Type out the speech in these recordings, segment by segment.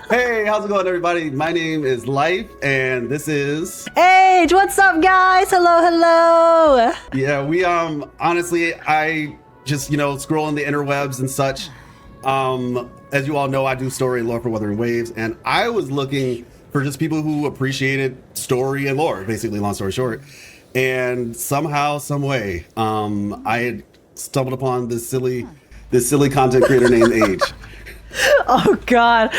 Hey, how's it going, everybody? My name is Life, and this is... Hey, what's up, guys? Hello, hello. Yeah, we, honestly, I just, scrolling the interwebs and such. As you all know, I do story and lore for Wuthering Waves, and I was looking for just people who appreciated story and lore, basically, long story short. And somehow, some way, I had stumbled upon this silly content creator named Age. Oh, God.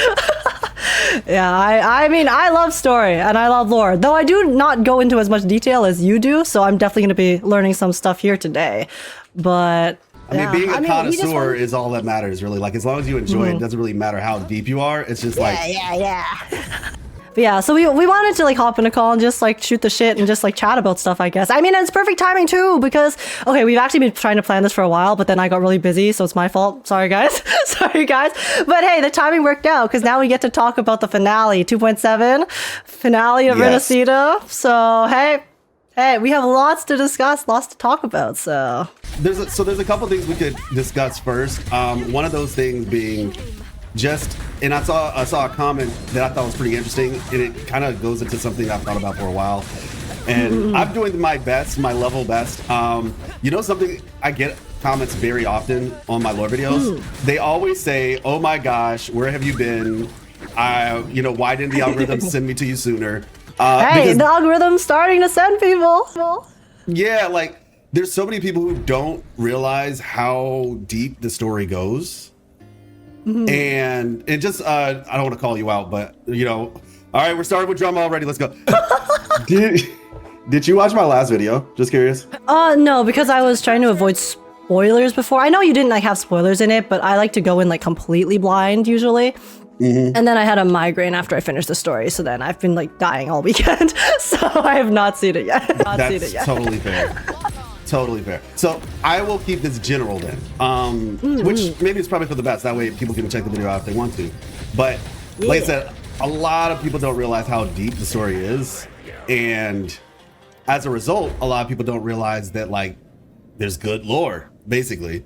Yeah, I mean, I love story and I love lore, though I do not go into as much detail as you do, so I'm definitely going to be learning some stuff here today. But I mean, being a connoisseur is all that matters, really. Like, as long as you enjoy it, it doesn't really matter how deep you are. It's just yeah. But yeah, so we wanted to like hop in a call and just like shoot the shit and just like chat about stuff, I guess. I mean, it's perfect timing too, because okay, we've actually been trying to plan this for a while, but then I got really busy, so it's my fault. Sorry guys. Sorry guys. But hey, the timing worked out because now we get to talk about the finale, 2.7 finale of Rinascita. So hey, we have lots to discuss, lots to talk about. So there's a couple things we could discuss first. One of those things being and I saw a comment that I thought was pretty interesting, and it kind of goes into something I've thought about for a while. And I'm doing my best, my level best. Something, I get comments very often on my lore videos. They always say, "Oh my gosh, where have you been? Why didn't the algorithm send me to you sooner?" Hey, the algorithm's starting to send people. Yeah, like there's so many people who don't realize how deep the story goes. And it just, I don't want to call you out, but all right, we're starting with drama already. Let's go. Did you watch my last video? Just curious. No, because I was trying to avoid spoilers before. I know you didn't like have spoilers in it, but I like to go in like completely blind usually. And then I had a migraine after I finished the story, so then I've been like dying all weekend. So I have not seen it yet. That's totally fair. Totally fair. So I will keep this general then, which maybe it's probably for the best. That way people can check the video out if they want to. But like I said, a lot of people don't realize how deep the story is. And as a result, a lot of people don't realize that like there's good lore, basically.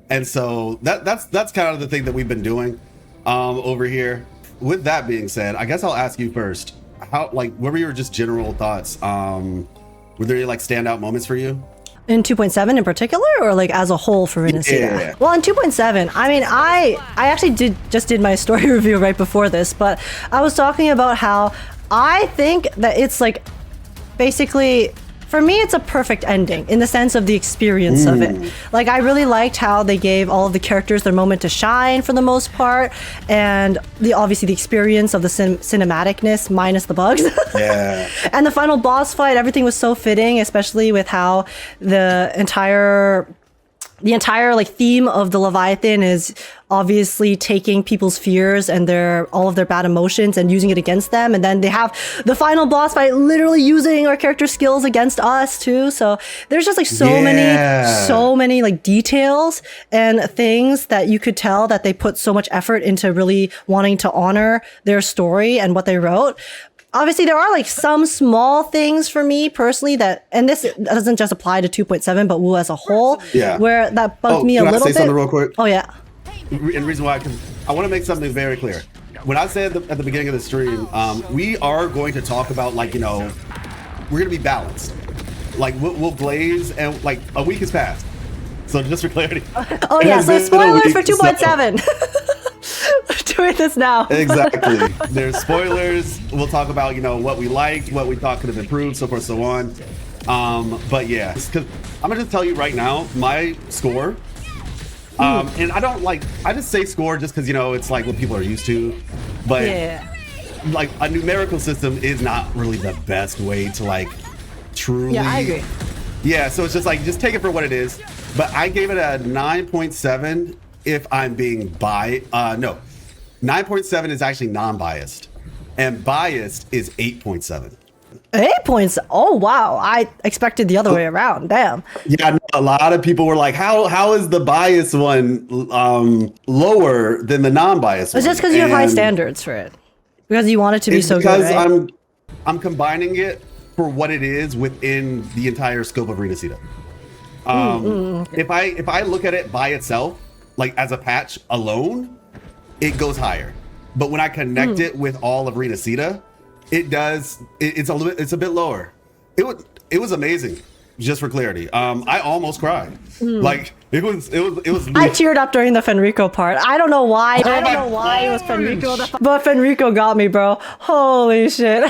And so that's kind of the thing that we've been doing over here. With that being said, I guess I'll ask you first, what were your just general thoughts? Were there any like standout moments for you? In 2.7 in particular, or like as a whole for Rinascita? Yeah. Well, in 2.7, I mean, I actually did my story review right before this, but I was talking about how I think that it's like basically, for me, it's a perfect ending in the sense of the experience of it. Like, I really liked how they gave all of the characters their moment to shine for the most part, and obviously the experience of the cinematicness minus the bugs. Yeah. And the final boss fight, everything was so fitting, especially with how the entire like theme of the Leviathan is obviously taking people's fears and all of their bad emotions and using it against them. And then they have the final boss fight literally using our character skills against us too. So there's just like so many like details and things that you could tell that they put so much effort into really wanting to honor their story and what they wrote. Obviously, there are like some small things for me personally and this doesn't just apply to 2.7, but Wuwa as a whole, where that bugged me a little bit. Can I say something real quick? Oh, yeah. And the reason why, because I want to make something very clear. When I said at the beginning of the stream, we are going to talk about like, we're going to be balanced. Like we'll glaze and like a week has passed. So just for clarity. Oh, yeah. So spoilers for 2.7. Doing this now. Exactly. There's spoilers. We'll talk about what we liked, what we thought could have improved, so forth, so on. But yeah, because I'm gonna just tell you right now my score. And I just say score just because it's like what people are used to. But like a numerical system is not really the best way to like truly. Yeah, I agree. Yeah, so it's just like just take it for what it is. But I gave it a 9.7 if I'm being no. 9.7 is actually non-biased, and biased is 8.7. 8 points. Oh wow! I expected the other way around. Damn. Yeah, a lot of people were like, "How is the biased one lower than the non-biased one?" It's just because you have high standards for it, because you want it to be so good. Because I'm combining it for what it is within the entire scope of Rinascita. If I look at it by itself, like as a patch alone, it goes higher. but when I connect it with all of Rinascita, it's a bit lower. It was amazing. Just for clarity, I almost cried. Like it was. I teared up during the Fenrico part. I don't know why. I don't know why it was Fenrico, but Fenrico got me, bro. Holy shit.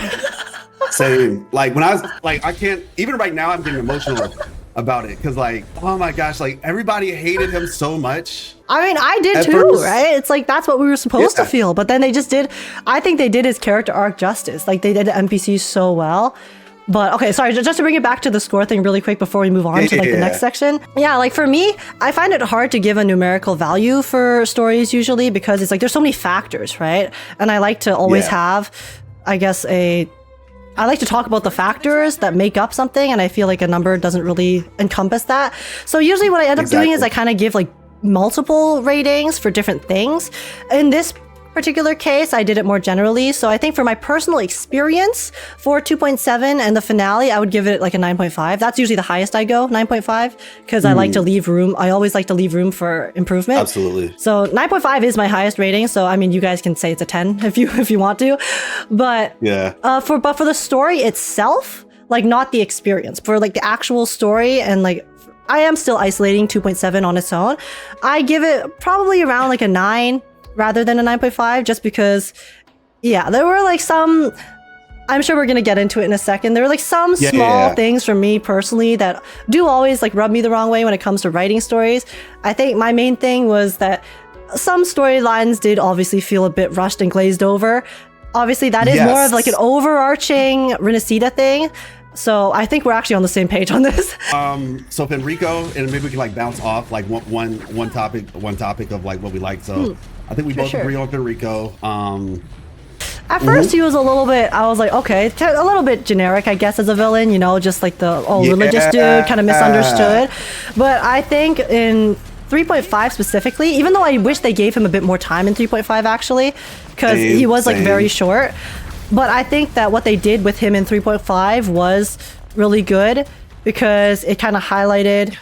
Same. Like when I was like, I can't even right now. I'm getting emotional about it because like, oh my gosh, like everybody hated him so much. I mean, I did too, first, right? It's like that's what we were supposed to feel, but then they just did. I think they did his character arc justice. Like they did the NPC so well. But okay, sorry, just to bring it back to the score thing really quick before we move on to like the next section. Yeah, like for me, I find it hard to give a numerical value for stories usually because it's like there's so many factors, right? And I like to always have, I guess, I like to talk about the factors that make up something, and I feel like a number doesn't really encompass that. So usually what I end up doing is I kind of give like multiple ratings for different things. In this particular case, I did it more generally. So I think for my personal experience for 2.7 and the finale, I would give it like a 9.5. That's usually the highest I go, 9.5, because I like to leave room. I always like to leave room for improvement. Absolutely. So 9.5 is my highest rating. So I mean, you guys can say it's a 10 if you want to, but for the story itself, like not the experience, for like the actual story and like I am still isolating 2.7 on its own. I give it probably around like a 9 rather than a 9.5, just because, yeah, there were like some, I'm sure we're going to get into it in a second. There were like some small things for me personally that do always like rub me the wrong way when it comes to writing stories. I think my main thing was that some storylines did obviously feel a bit rushed and glazed over. Obviously that is more of like an overarching Rinascita thing. So I think we're actually on the same page on this. So Fenrico, and maybe we can like bounce off like one topic of like what we like. So I think we both agree on Fenrico. At first he was a little bit, I was like, okay, a little bit generic, I guess, as a villain, you know, just like the religious dude, kind of misunderstood. But I think in 3.5 specifically, even though I wish they gave him a bit more time in 3.5 actually, because he was like very short. But I think that what they did with him in 3.5 was really good because it kind of highlighted.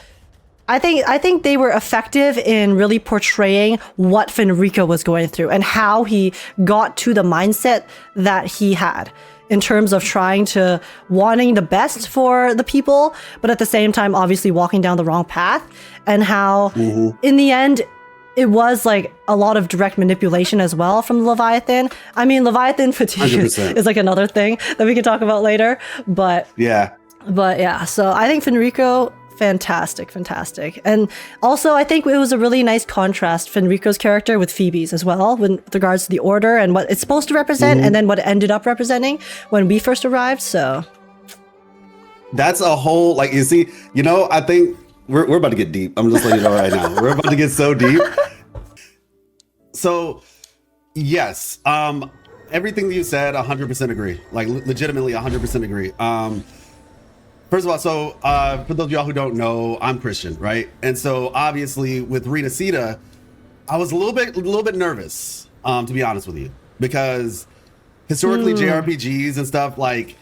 I think they were effective in really portraying what Fenrico was going through and how he got to the mindset that he had in terms of trying to wanting the best for the people, but at the same time, obviously walking down the wrong path, and how in the end, it was like a lot of direct manipulation as well from Leviathan. I mean, Leviathan fatigue is like another thing that we can talk about later, but yeah, so I think Fenrico, fantastic. And also I think it was a really nice contrast, Fenrico's character with Phoebe's as well, with regards to the order and what it's supposed to represent and then what it ended up representing when we first arrived. So that's a whole, like, you see, you know, I think we're about to get deep. I'm just letting you know right now. We're about to get so deep. So yes, everything that you said, 100% agree. Like legitimately 100% agree. First of all, so for those of y'all who don't know, I'm Christian, right? And so obviously with Rinascita, I was a little bit nervous, to be honest with you, because historically JRPGs and stuff, like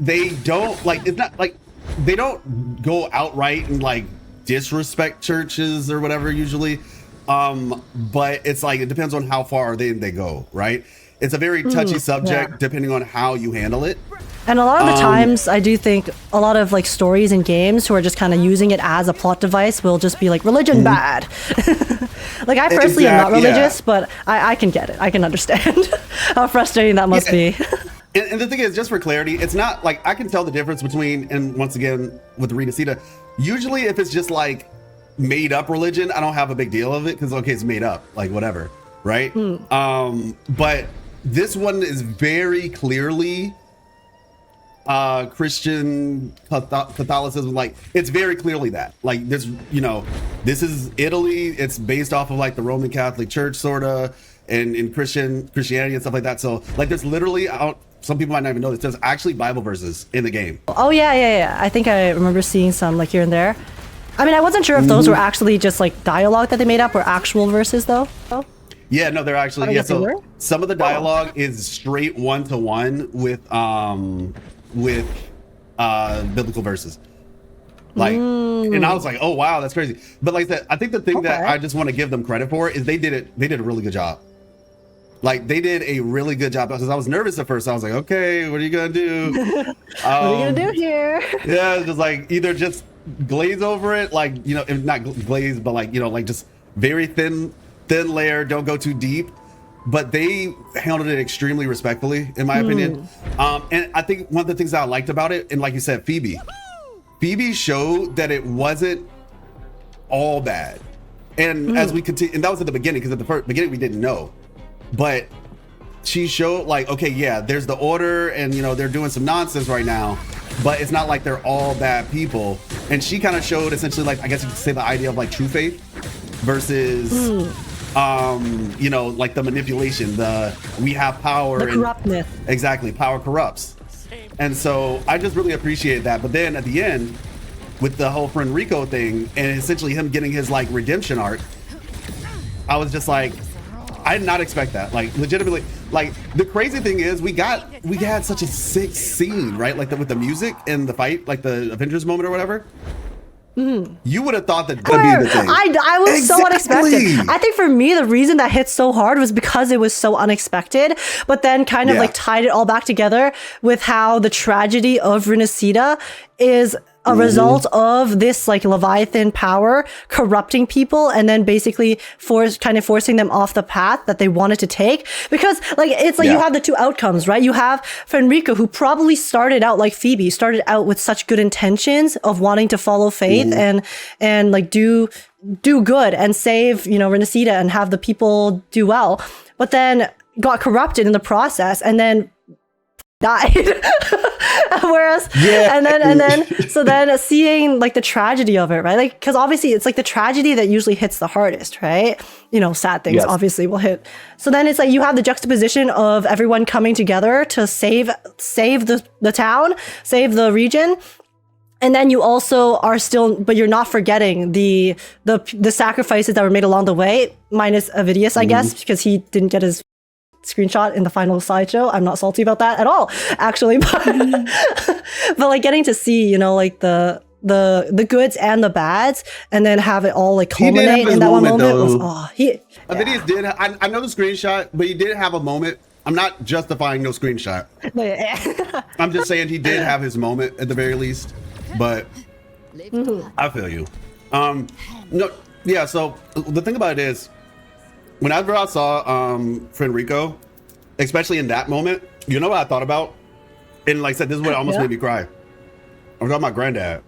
they don't like, it's not like they don't go outright and like disrespect churches or whatever usually, but it's like it depends on how far they go, right? It's a very touchy subject depending on how you handle it. And a lot of the times, I do think a lot of like stories and games who are just kind of using it as a plot device will just be like, religion bad. Like I personally am not religious, but I can get it. I can understand how frustrating that must be. And the thing is, just for clarity, it's not like I can tell the difference between, and once again, with Rinascita, usually if it's just like made up religion, I don't have a big deal of it because, okay, it's made up, like whatever, right? But this one is very clearly Christian Catholicism. Like it's very clearly that, like this, you know, this is Italy. It's based off of like the Roman Catholic Church, sorta, and in Christianity and stuff like that. So like there's literally, some people might not even know this, there's actually Bible verses in the game. Oh yeah. I think I remember seeing some like here and there. I mean, I wasn't sure if those were actually just like dialogue that they made up or actual verses though. Yeah, no, they're actually, so some of the dialogue is straight one-to-one with biblical verses. Like, and I was like, oh wow, that's crazy. But like that, I think the thing that I just want to give them credit for is they did a really good job. Like they did a really good job because I was nervous at first. I was like, okay, what are you gonna do? What are you gonna do here? Yeah, it's just like either just glaze over it, like, you know, not glaze, but like, you know, like just very thin layer, don't go too deep. But they handled it extremely respectfully, in my opinion. And I think one of the things that I liked about it, and like you said, Phoebe showed that it wasn't all bad. And as we continue, and that was at the beginning, because at the beginning we didn't know. But she showed like, okay, yeah, there's the order, and you know they're doing some nonsense right now, but it's not like they're all bad people. And she kind of showed essentially, like, I guess you could say the idea of like true faith versus you know, like the manipulation, we have power, the corruptness. Exactly, power corrupts. And so I just really appreciate that. But then at the end, with the whole Fenrico thing and essentially him getting his like redemption arc, I was just like, I did not expect that. Like legitimately, like the crazy thing is we had such a sick scene, right? Like with the music and the fight, like the Avengers moment or whatever. You would have thought that would be the thing. I was so unexpected. I think for me, the reason that hit so hard was because it was so unexpected, but then kind of like tied it all back together with how the tragedy of Rinascita is a result of this like Leviathan power corrupting people and then basically forcing them off the path that they wanted to take. Because like it's like you have the two outcomes, right? You have Fenrico, who probably started out like Phoebe, started out with such good intentions of wanting to follow faith and like do good and save, you know, Rinascita and have the people do well, but then got corrupted in the process and then died. Whereas and then so then seeing like the tragedy of it, right? Like, because obviously it's like the tragedy that usually hits the hardest, right? You know, sad things obviously will hit. So then it's like you have the juxtaposition of everyone coming together to save the town, save the region. And then you also are still, but you're not forgetting the sacrifices that were made along the way, minus Avidius, I guess, because he didn't get his screenshot in the final slideshow. I'm not salty about that at all, actually. But like getting to see, you know, like the goods and the bads, and then have it all like culminate in that one moment. Avidius did. I know the screenshot, but he did have a moment. I'm not justifying no screenshot. I'm just saying he did have his moment at the very least. But I feel you. No, yeah. So the thing about it is, whenever I saw Fenrico, especially in that moment, you know what I thought about? And like I said, this is what almost made me cry. I'm talking about my granddad.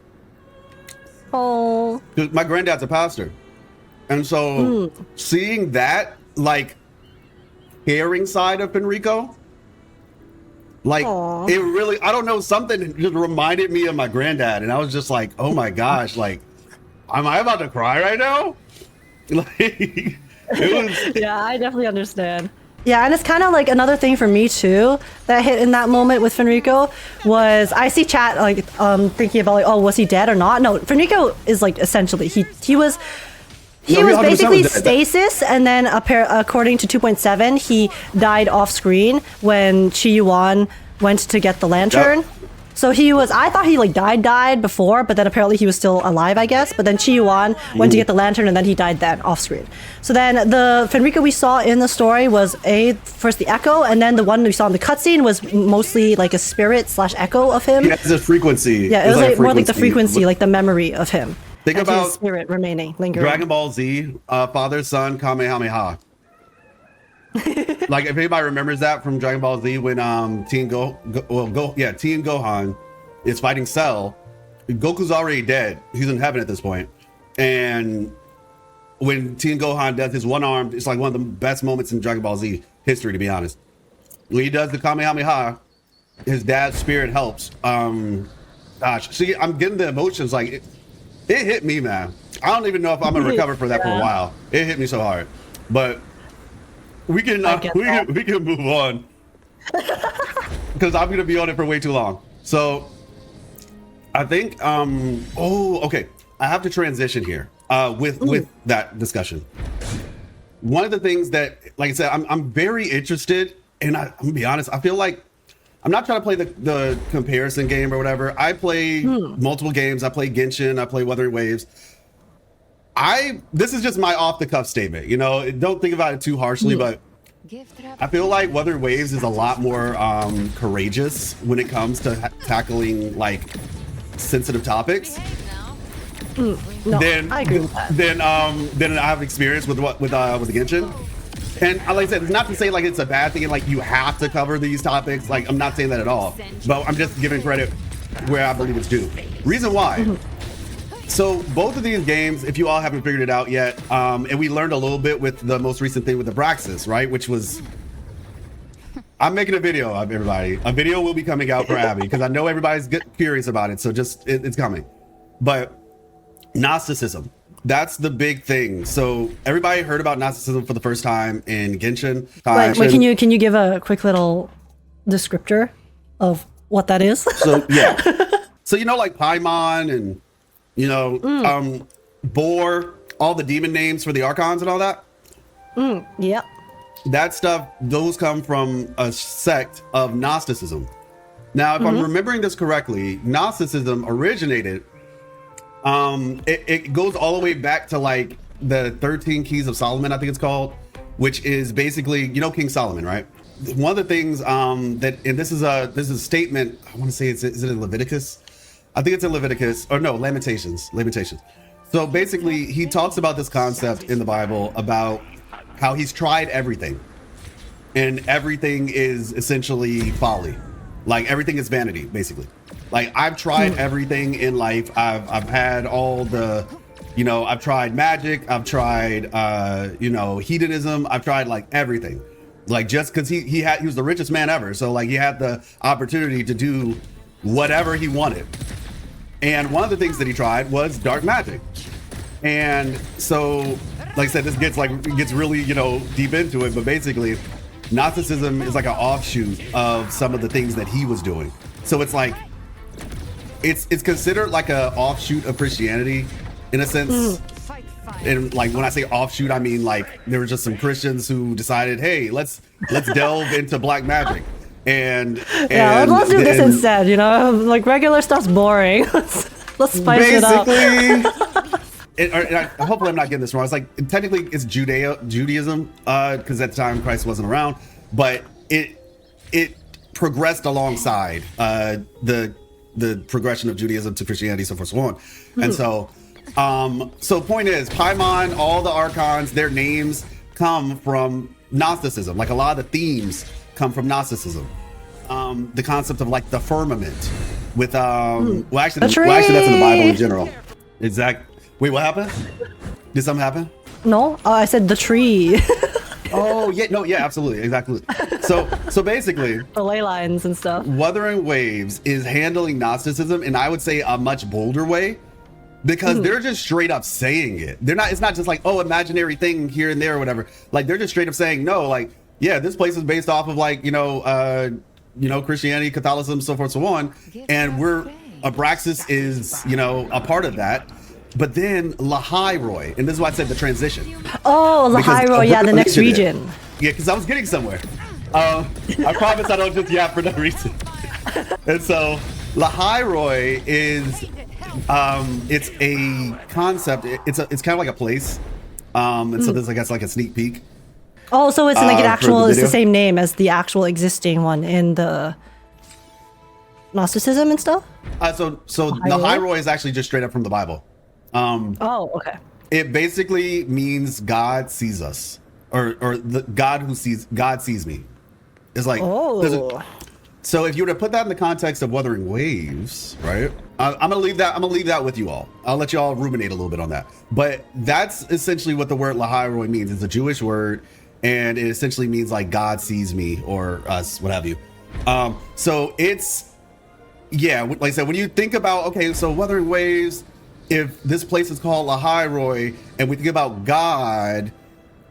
Oh. My granddad's a pastor. And so seeing that, like, caring side of Fenrico, like, it really, I don't know, something just reminded me of my granddad. And I was just like, oh my gosh, like, am I about to cry right now? Like... Yeah, I definitely understand. Yeah, and it's kind of like another thing for me too that hit in that moment with Fenrico was I see chat like thinking about like, oh, was he dead or not? No, Fenrico is like essentially he was basically stasis, and then according to 2.7 he died off screen when Qiuyuan went to get the lantern. So I thought he like died before, but then apparently he was still alive, I guess. But then Qiuyuan went to get the lantern and then he died then off screen. So then the Fenrico we saw in the story was first the echo, and then the one we saw in the cutscene was mostly like a spirit / echo of him. Yeah, it's a frequency. Yeah, it was like more like the frequency, like the memory of him. Think about his spirit remaining, lingering. Dragon Ball Z, Father, Son, Kamehameha. Like if anybody remembers that from Dragon Ball Z when Teen Gohan is fighting Cell, Goku's already dead. He's in heaven at this point. And when Teen Gohan does his one arm, it's like one of the best moments in Dragon Ball Z history, to be honest. When he does the Kamehameha, his dad's spirit helps. Gosh, see, I'm getting the emotions. Like it hit me, man. I don't even know if I'm gonna recover for that for a while. It hit me so hard, but we can move on because I'm gonna be on it for way too long. So I think okay, I have to transition here with that discussion. One of the things that, like I said, I'm very interested, and I'm gonna be honest, I feel like I'm not trying to play the comparison game or whatever. I play multiple games. I play Genshin. I play Wuthering Waves. This is just my off the cuff statement. You know, don't think about it too harshly, but I feel like Wuthering Waves is a lot more courageous when it comes to tackling like sensitive topics. No, I agree with that. Then I have experience with the Genshin. And like I said, it's not to say like it's a bad thing and like you have to cover these topics. Like I'm not saying that at all. But I'm just giving credit where I believe it's due. Reason why. So both of these games, if you all haven't figured it out yet, and we learned a little bit with the most recent thing with the Abraxas, right? Which was, I'm making a video of everybody. A video will be coming out for Abby because I know everybody's curious about it. So just, it's coming. But Gnosticism, that's the big thing. So everybody heard about Gnosticism for the first time in Genshin. Wait, can you give a quick little descriptor of what that is? So yeah. So you know like Paimon and you know, Boar, all the demon names for the Archons and all that? Yep. That stuff, those come from a sect of Gnosticism. Now, if I'm remembering this correctly, Gnosticism originated, it goes all the way back to like the 13 Keys of Solomon, I think it's called, which is basically, you know, King Solomon, right? One of the things and this is a statement, I want to say, is it in Leviticus? I think it's in Leviticus, or no, Lamentations. So basically, he talks about this concept in the Bible about how he's tried everything, and everything is essentially folly. Like everything is vanity, basically. Like I've tried everything in life. I've had all the, you know, I've tried magic. I've tried, you know, hedonism. I've tried like everything. Like just because he was the richest man ever, so like he had the opportunity to do whatever he wanted. And one of the things that he tried was dark magic. And so, like I said, this gets really, you know, deep into it, but basically Gnosticism is like an offshoot of some of the things that he was doing. So it's like, it's considered like a offshoot of Christianity in a sense. And like when I say offshoot, I mean like there were just some Christians who decided, hey, let's delve into black magic. And yeah, let's do this instead, you know, like regular stuff's boring. let's spice it up. Hopefully I'm not getting this wrong. It's like technically it's Judaism, because at the time Christ wasn't around, but it progressed alongside the progression of Judaism to Christianity, so forth, so on. And so point is, Paimon, all the Archons, their names come from Gnosticism. Like a lot of the themes come from Gnosticism. The concept of like the firmament with well actually that's in the Bible in general. Wait, what happened? Did something happen? No, I said the tree. Oh yeah, no, yeah, absolutely, exactly. So basically, the ley lines and stuff. Wuthering Waves is handling Gnosticism, and I would say a much bolder way, because they're just straight up saying it. They're not. It's not just like, oh, imaginary thing here and there or whatever. Like they're just straight up saying, no, like, yeah, this place is based off of like, you know, Christianity, Catholicism, so forth, so on, and Abraxas is, you know, a part of that. But then Lahairoi, and this is why I said the transition. Oh, Lahairoi, yeah, the next region. Yeah, because I was getting somewhere. I promise I don't just yap for no reason. And so Lahairoi is, it's a concept. It's kind of like a place. And so there's, I guess, like a sneak peek. Oh, so it's like an actual, it's the same name as the actual existing one in the Gnosticism and stuff? So Lahairoi is actually just straight up from the Bible. Oh, okay. It basically means God sees us, or the God sees me. It's like, so if you were to put that in the context of Wuthering Waves, right? I'm gonna leave that with you all. I'll let you all ruminate a little bit on that. But that's essentially what the word Lahairoi means. It's a Jewish word, and it essentially means like God sees me or us, what have you. So it's, yeah, like I said, when you think about, okay, so Wuthering Waves, if this place is called Lahairoi, and we think about God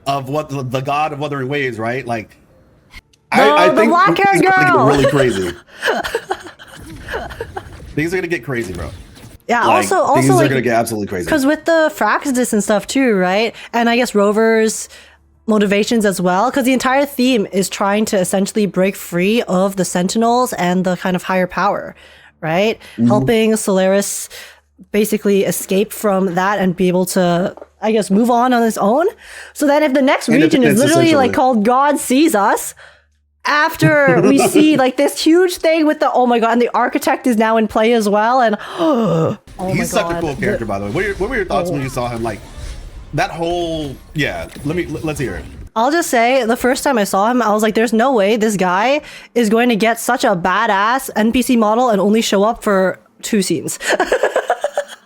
of what the God of Wuthering Waves, right? Like, I think black-haired girl. Really crazy. Things are gonna get crazy, bro. Yeah. Like, also, things like, are gonna get absolutely crazy. Because with the Fraxidus and stuff too, right? And I guess Rover's motivations as well, because the entire theme is trying to essentially break free of the Sentinels and the kind of higher power, right? Helping Solaris basically escape from that and be able to, I guess, move on his own. So then if the next region is literally like called God Sees Us, after we see like this huge thing with the, oh my god, and the architect is now in play as well, and oh he's my such a cool character, by the way. What were your thoughts when you saw him? Like that whole, yeah. Let's hear it. I'll just say, the first time I saw him, I was like, there's no way this guy is going to get such a badass NPC model and only show up for 2 scenes.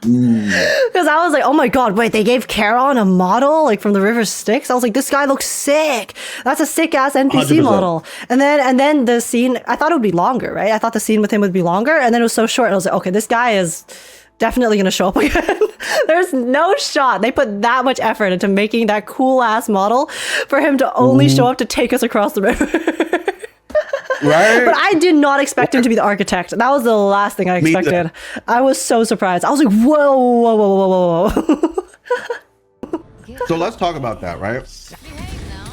Because I was like, oh my god, wait, they gave Charon a model like from the River Styx. I was like, this guy looks sick. That's a sick ass NPC 100%. model. And then the scene, I thought it would be longer, right? I thought the scene with him would be longer, and then it was so short. And I was like, okay, this guy is definitely gonna show up again. There's no shot. They put that much effort into making that cool ass model for him to only show up to take us across the river. Right. But I did not expect him to be the architect. That was the last thing I expected. I was so surprised. I was like, whoa, whoa, whoa, whoa, whoa. So let's talk about that, right?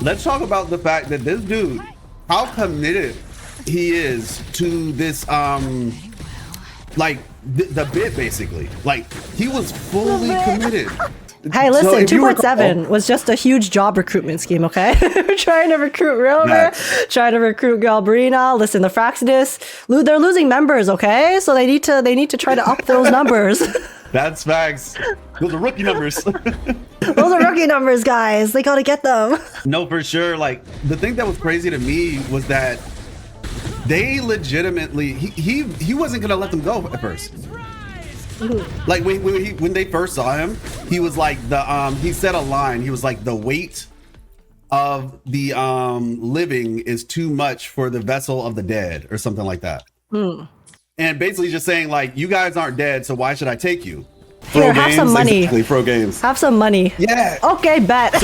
Let's talk about the fact that this dude, how committed he is to this, like the bid, basically. Like he was fully committed. Hey, listen, So if you 2.7 was just a huge job recruitment scheme, okay? We're trying to recruit Rover, trying to recruit Galbrena. Listen, the Fraxidus, they're losing members, okay? So they need to try to up those numbers. That's facts. Those are rookie numbers. Those are rookie numbers, guys. They gotta get them. No, for sure. Like the thing that was crazy to me was that they legitimately he wasn't gonna let them go at first. Like when they first saw him, he was like he said a line. He was like, the weight of the living is too much for the vessel of the dead, or something like that. And basically just saying like, you guys aren't dead, so why should I take you? Here, have some money. Exactly, pro games. Have some money. Yeah. Okay, bet.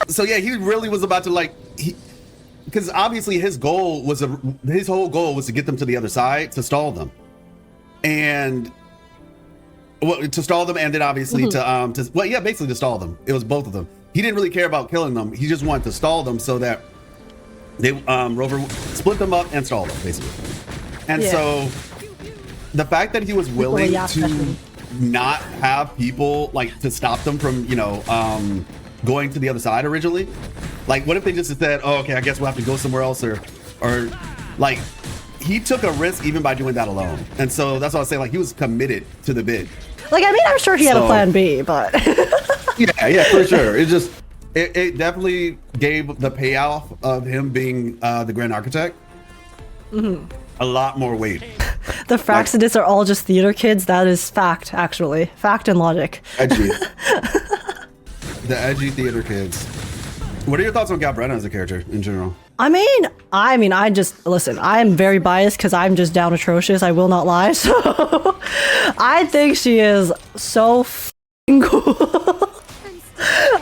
So yeah, he really was about to like because obviously his whole goal was to get them to the other side, to stall them, and to stall them, and then obviously basically to stall them. It was both of them. He didn't really care about killing them. He just wanted to stall them so that they Rover split them up and stall them, basically. And so the fact that he was willing to not have people like to stop them from going to the other side originally, like what if they just said, oh, okay, I guess we'll have to go somewhere else, or like he took a risk even by doing that alone. And so that's what I was saying, like he was committed to the bid. Like, I mean, I'm sure he had a plan B, but yeah, for sure. It definitely gave the payoff of him being the Grand Architect a lot more weight. The Fraxidus are all just theater kids. That is fact, actually. Fact and logic. Edgy. The edgy theater kids. What are your thoughts on Galbrena as a character in general? I mean, I just, listen, I'm very biased because I'm just down atrocious. I will not lie. So I think she is so f***ing cool.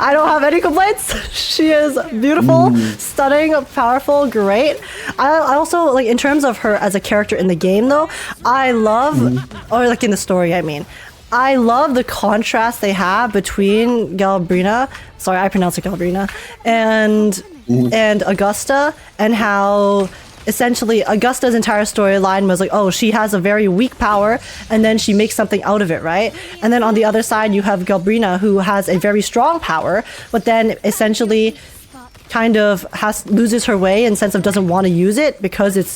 I don't have any complaints. She is beautiful, stunning, powerful, great. I also, like, in terms of her as a character in the game, though, I love, or like in the story, I mean, I love the contrast they have between Galbrena, sorry, I pronounce it Galbrena, and Augusta, and how essentially Augusta's entire storyline was like, oh, she has a very weak power, and then she makes something out of it, right? And then on the other side, you have Galbrena, who has a very strong power, but then essentially kind of loses her way in sense of doesn't want to use it because it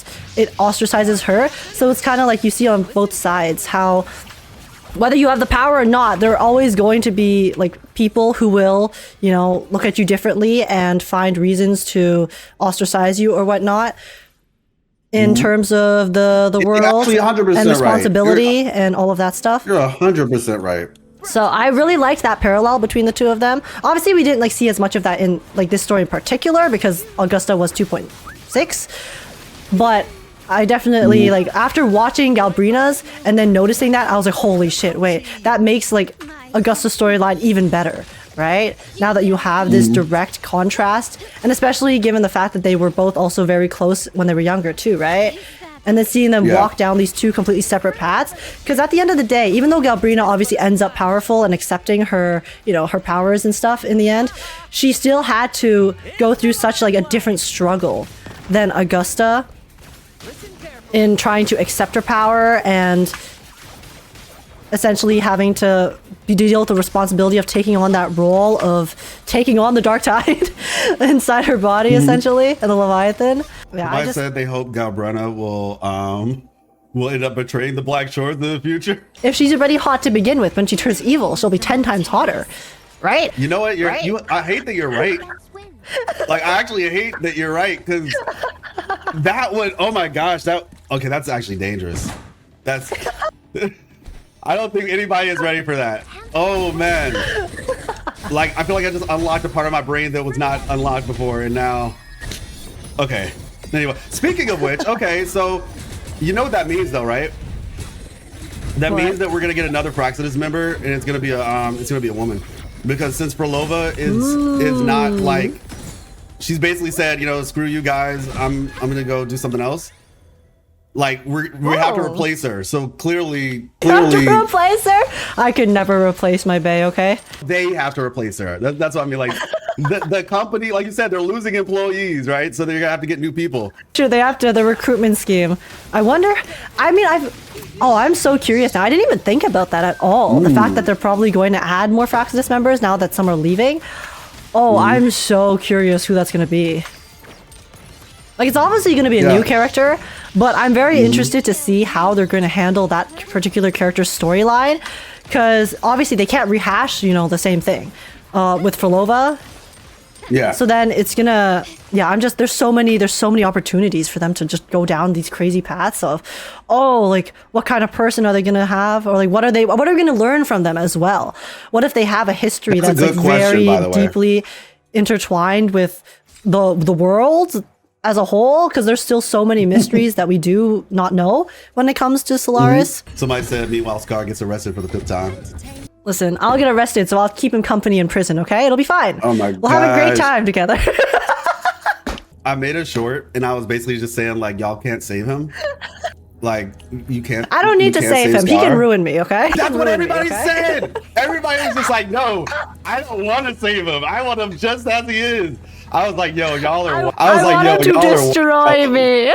ostracizes her. So it's kind of like you see on both sides how whether you have the power or not, there are always going to be like people who will, look at you differently and find reasons to ostracize you or whatnot. In terms of the world and responsibility and all of that stuff. You're 100% right. So I really liked that parallel between the two of them. Obviously, we didn't see as much of that in this story in particular because Augusta was 2.6. But I definitely after watching Galbrena's and then noticing that, I was like, holy shit, wait, that makes Augusta's storyline even better. Right? Now that you have this direct contrast, and especially given the fact that they were both also very close when they were younger too, right? And then seeing them walk down these two completely separate paths, because at the end of the day, even though Galbrena obviously ends up powerful and accepting her, her powers and stuff in the end, she still had to go through such a different struggle than Augusta in trying to accept her power and essentially having to deal with the responsibility of taking on that role of taking on the dark tide inside her body, essentially, and the Leviathan. Yeah, I said they hope Galbrena will end up betraying the Black Shores in the future. If she's already hot to begin with, when she turns evil, she'll be 10 times hotter, right? You know what? Right? I hate that you're right. Like, I actually hate that you're right, because that would, oh my gosh, okay, that's actually dangerous. That's, I don't think anybody is ready for that. Oh man. Like, I feel like I just unlocked a part of my brain that was not unlocked before, and now, okay. Anyway, speaking of which, okay, so you know what that means though, right? That means that we're gonna get another Fraxidus member, and it's gonna be a woman. Because since Prolova is not like, she's basically said, you know, screw you guys, I'm gonna go do something else. Like we have to replace her. So clearly have to replace her. I could never replace my bae. Okay. They have to replace her. That's what I mean. Like the company, like you said, they're losing employees, right? So they're gonna have to get new people. Sure, they have to. The recruitment scheme. I wonder. I mean, I'm so curious now. I didn't even think about that at all. The fact that they're probably going to add more Fraxidus members now that some are leaving. Oh, I'm so curious who that's gonna be. Like, it's obviously going to be a new character, but I'm very interested to see how they're going to handle that particular character's storyline, because obviously they can't rehash, you know, the same thing with Prolova. Yeah. So then it's gonna, there's so many opportunities for them to just go down these crazy paths of, like, what kind of person are they gonna have, or like what are we gonna learn from them as well? What if they have a history that's like very deeply intertwined with the world as a whole, because there's still so many mysteries that we do not know when it comes to Solaris. Somebody said, meanwhile, Scar gets arrested for the 5th time. Listen, I'll get arrested, so I'll keep him company in prison, okay? It'll be fine. Oh my god. We'll have a great time together. I made a short, and I was basically just saying, like, y'all can't save him. Like, you can't. I don't need to save him. Scar. He can ruin me, okay? That's what everybody said. Everybody was just like, no, I don't want to save him. I want him just as he is. I was like, yo, y'all are. I want him to destroy me.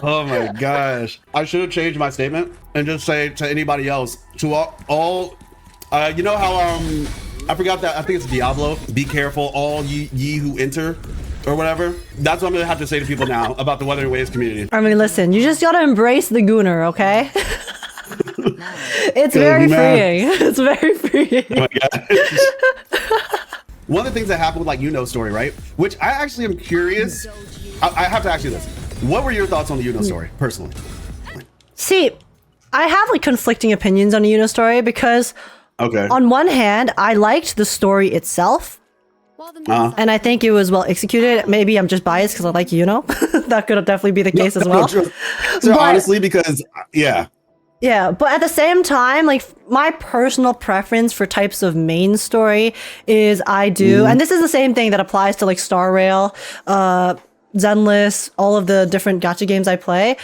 Oh my gosh. I should have changed my statement and just say to anybody else, to all you know how I forgot that, I think it's Diablo, be careful all ye who enter, or whatever. That's what I'm gonna have to say to people now about the Wuthering Waves community. I mean, listen, you just gotta embrace the Gooner, okay? It's very freeing. It's very freeing. Oh my God. One of the things that happened with like Iuno's story, right? Which I actually am curious. I have to ask you this. What were your thoughts on the Iuno story, personally? See, I have like conflicting opinions on the Iuno story, because on one hand, I liked the story itself. And I think it was well executed. Maybe I'm just biased because I like Iuno. That could definitely be the case as well. So honestly, because yeah, but at the same time, like, my personal preference for types of main story is and this is the same thing that applies to like Star Rail, Zenless, all of the different gacha games I play.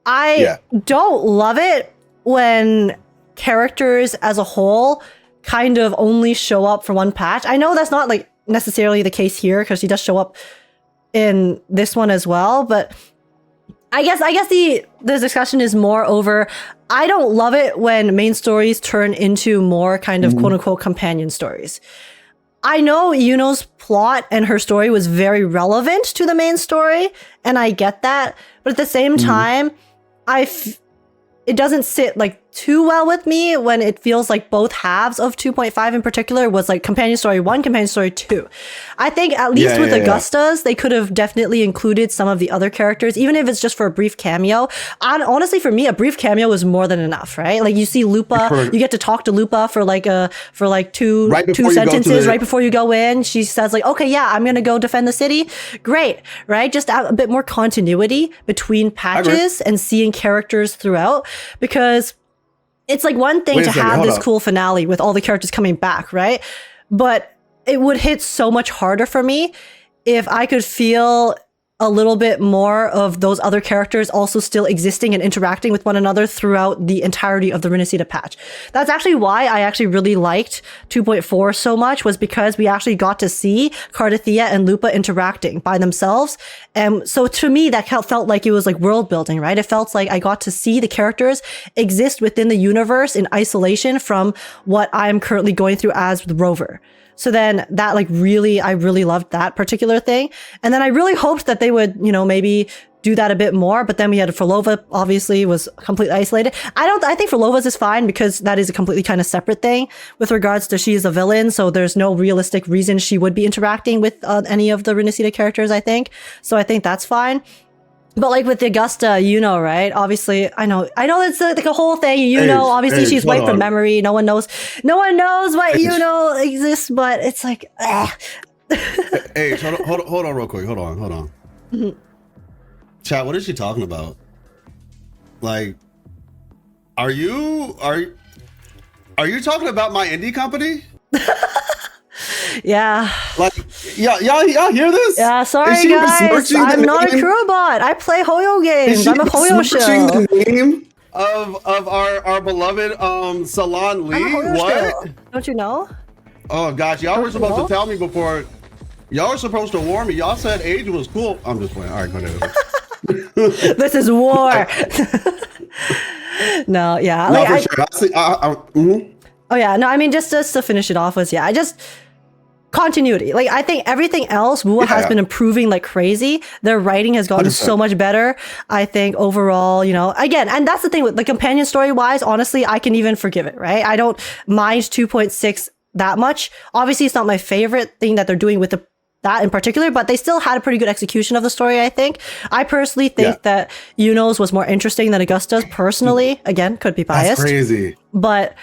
I don't love it when characters as a whole kind of only show up for one patch. I know that's not like necessarily the case here, because he does show up in this one as well, but I guess the discussion is more over, I don't love it when main stories turn into more kind of quote unquote companion stories. I know Iuno's plot and her story was very relevant to the main story, and I get that, but at the same time, it doesn't sit like too well with me when it feels like both halves of 2.5 in particular was like companion story 1, companion story 2. I think at least with Augusta's, they could have definitely included some of the other characters, even if it's just for a brief cameo. And honestly, for me, a brief cameo is more than enough, right? Like, you see Lupa, you get to talk to Lupa for two sentences right before you go in. She says like, okay, yeah, I'm gonna go defend the city. Great, right? Just a bit more continuity between patches and seeing characters throughout, because it's like one thing to have this cool finale with all the characters coming back, right? But it would hit so much harder for me if I could feel a little bit more of those other characters also still existing and interacting with one another throughout the entirety of the Rinascita patch. That's actually why I actually really liked 2.4 so much, was because we actually got to see Cartethiya and Lupa interacting by themselves. And so to me, that felt like it was like world building, right? It felt like I got to see the characters exist within the universe in isolation from what I'm currently going through as the Rover. So then that like really, I really loved that particular thing. And then I really hoped that they would, you know, maybe do that a bit more. But then we had Fleurdelys, obviously was completely isolated. I think Fleurdelys is fine because that is a completely kind of separate thing with regards to she is a villain. So there's no realistic reason she would be interacting with any of the Rinascita characters, I think. So I think that's fine. But like with the Augusta, Iuno, right? Obviously, I know it's like a whole thing. Iuno, obviously she's wiped from memory. No one knows what Iuno exists, but it's like, Hey, hold on real quick. Hold on. Mm-hmm. Chat, what is she talking about? Like, are you talking about my indie company? Yeah. Like, y'all hear this? Yeah, sorry guys. I'm not a Kurobot. I play Hoyo games. I'm a Hoyo show. The name of our beloved Salon Lee. What? Don't you know? Oh gosh, y'all were supposed to tell me before. Y'all were supposed to warn me. Y'all said age was cool. I'm just playing. All right, go ahead. This is war. No, yeah. No, for sure. Mm-hmm. Oh yeah, no, I mean just to finish it off was continuity. Like I think everything else, Wuwa has been improving like crazy. Their writing has gotten 100%. So much better. I think overall, you know, again, and that's the thing with the companion story wise, honestly, I can even forgive it, right? I don't mind 2.6 that much. Obviously, it's not my favorite thing that they're doing with that in particular, but they still had a pretty good execution of the story, I think. I personally think that Iuno's was more interesting than Augusta's, personally. Again, could be biased. That's crazy. But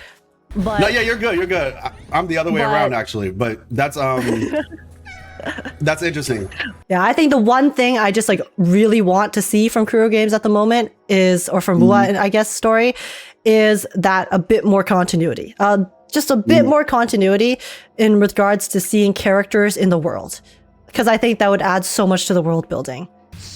no, yeah, you're good. I'm the other way around actually, but that's that's interesting. Yeah, I think the one thing I just like really want to see from Kuro games at the moment is, or from Wuwa, I guess, story, is that a bit more continuity. Just a bit more continuity in regards to seeing characters in the world, because I think that would add so much to the world building.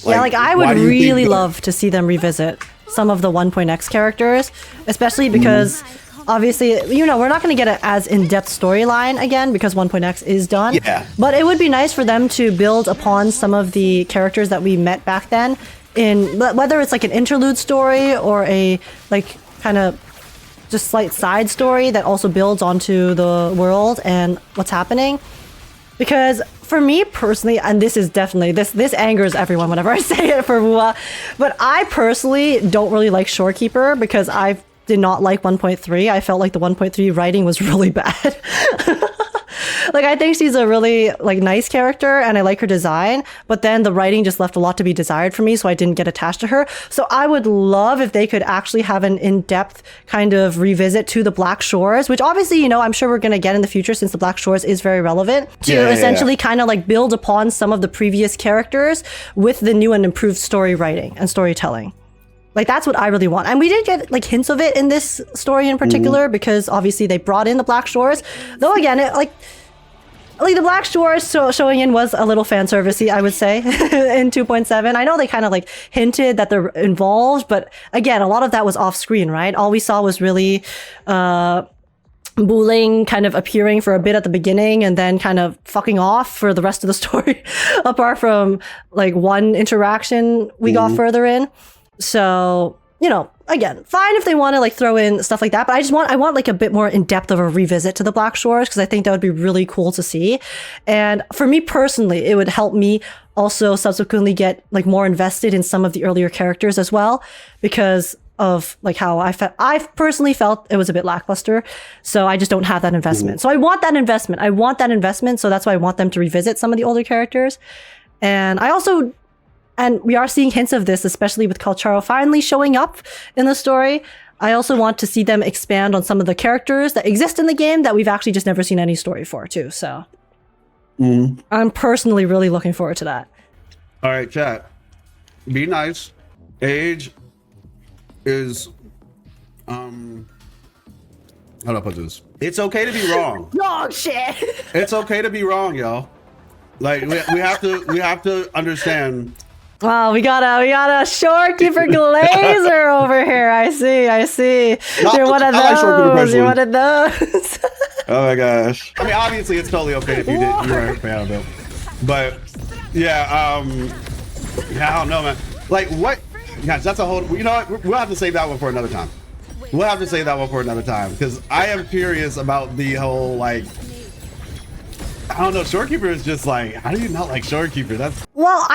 Like I would really love to see them revisit some of the 1.x characters, especially because obviously, you know, we're not going to get an as in-depth storyline again because 1.x is done. Yeah. But it would be nice for them to build upon some of the characters that we met back then, in whether it's like an interlude story or a like kind of just slight side story that also builds onto the world and what's happening. Because for me personally, and this is definitely, this angers everyone whenever I say it for Wuwa, but I personally don't really like Shorekeeper because I did not like 1.3. I felt like the 1.3 writing was really bad. Like, I think she's a really like nice character and I like her design, but then the writing just left a lot to be desired for me, so I didn't get attached to her. So I would love if they could actually have an in-depth kind of revisit to the Black Shores, which obviously, you know, I'm sure we're going to get in the future since the Black Shores is very relevant, to essentially kind of like build upon some of the previous characters with the new and improved story writing and storytelling. Like, that's what I really want. And we did get like hints of it in this story in particular, because obviously they brought in the Black Shores. Though again, it, like the Black Shores showing in was a little fan servicey, I would say, in 2.7. I know they kind of like hinted that they're involved, but again, a lot of that was off screen, right? All we saw was really Buling kind of appearing for a bit at the beginning and then kind of fucking off for the rest of the story, apart from like one interaction we got further in. So, you know, again, fine if they want to like throw in stuff like that, but I want like a bit more in depth of a revisit to the Black Shores, because I think that would be really cool to see. And for me personally, it would help me also subsequently get like more invested in some of the earlier characters as well, because of like how I personally felt it was a bit lackluster. So I just don't have that investment. So I want that investment. So that's why I want them to revisit some of the older characters. And and we are seeing hints of this, especially with Calcharo finally showing up in the story. I also want to see them expand on some of the characters that exist in the game that we've actually just never seen any story for too. So I'm personally really looking forward to that. All right, chat. Be nice. Age is, how do I put this? It's okay to be wrong. Wrong shit. It's okay to be wrong, y'all. Like we have to understand Wow, we got a Shorekeeper glazer over here. I see. No, You're one of I like Shorekeeper those. You're one personally. of those. Oh my gosh. I mean, obviously, it's totally okay if you weren't a fan of it. But yeah, I don't know, man. Like, what? Gosh, that's a whole. You know what? We'll have to save that one for another time. Because I am curious about the whole, like, I don't know. Shorekeeper is just like, how do you not like Shorekeeper? Well,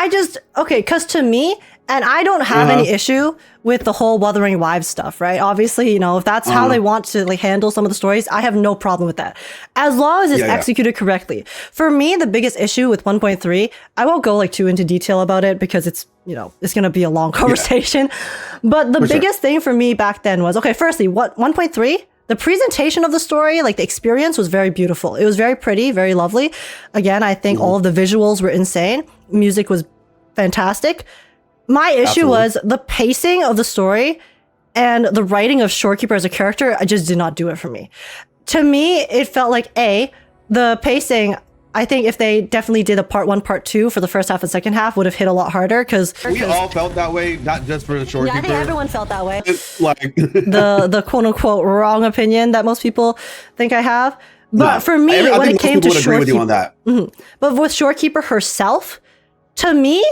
because to me, and I don't have any issue with the whole Wuthering Waves stuff, right? Obviously, if that's how they want to like handle some of the stories, I have no problem with that. As long as it's executed correctly. For me, the biggest issue with 1.3, I won't go like too into detail about it because it's going to be a long conversation. But the biggest thing for me back then was, okay, firstly, 1.3, the presentation of the story, like the experience was very beautiful. It was very pretty, very lovely. Again, I think all of the visuals were insane. Music was fantastic. My issue was the pacing of the story and the writing of Shorekeeper as a character. I just did not do it for me. To me, it felt like the pacing. I think if they definitely did a part 1, part 2 for the first half and second half would have hit a lot harder because we all felt that way, not just for the Shorekeeper. Yeah, I think everyone felt that way. It's like the quote unquote wrong opinion that most people think I have. But for me, when it came to Shorekeeper, but with Shorekeeper herself, to me,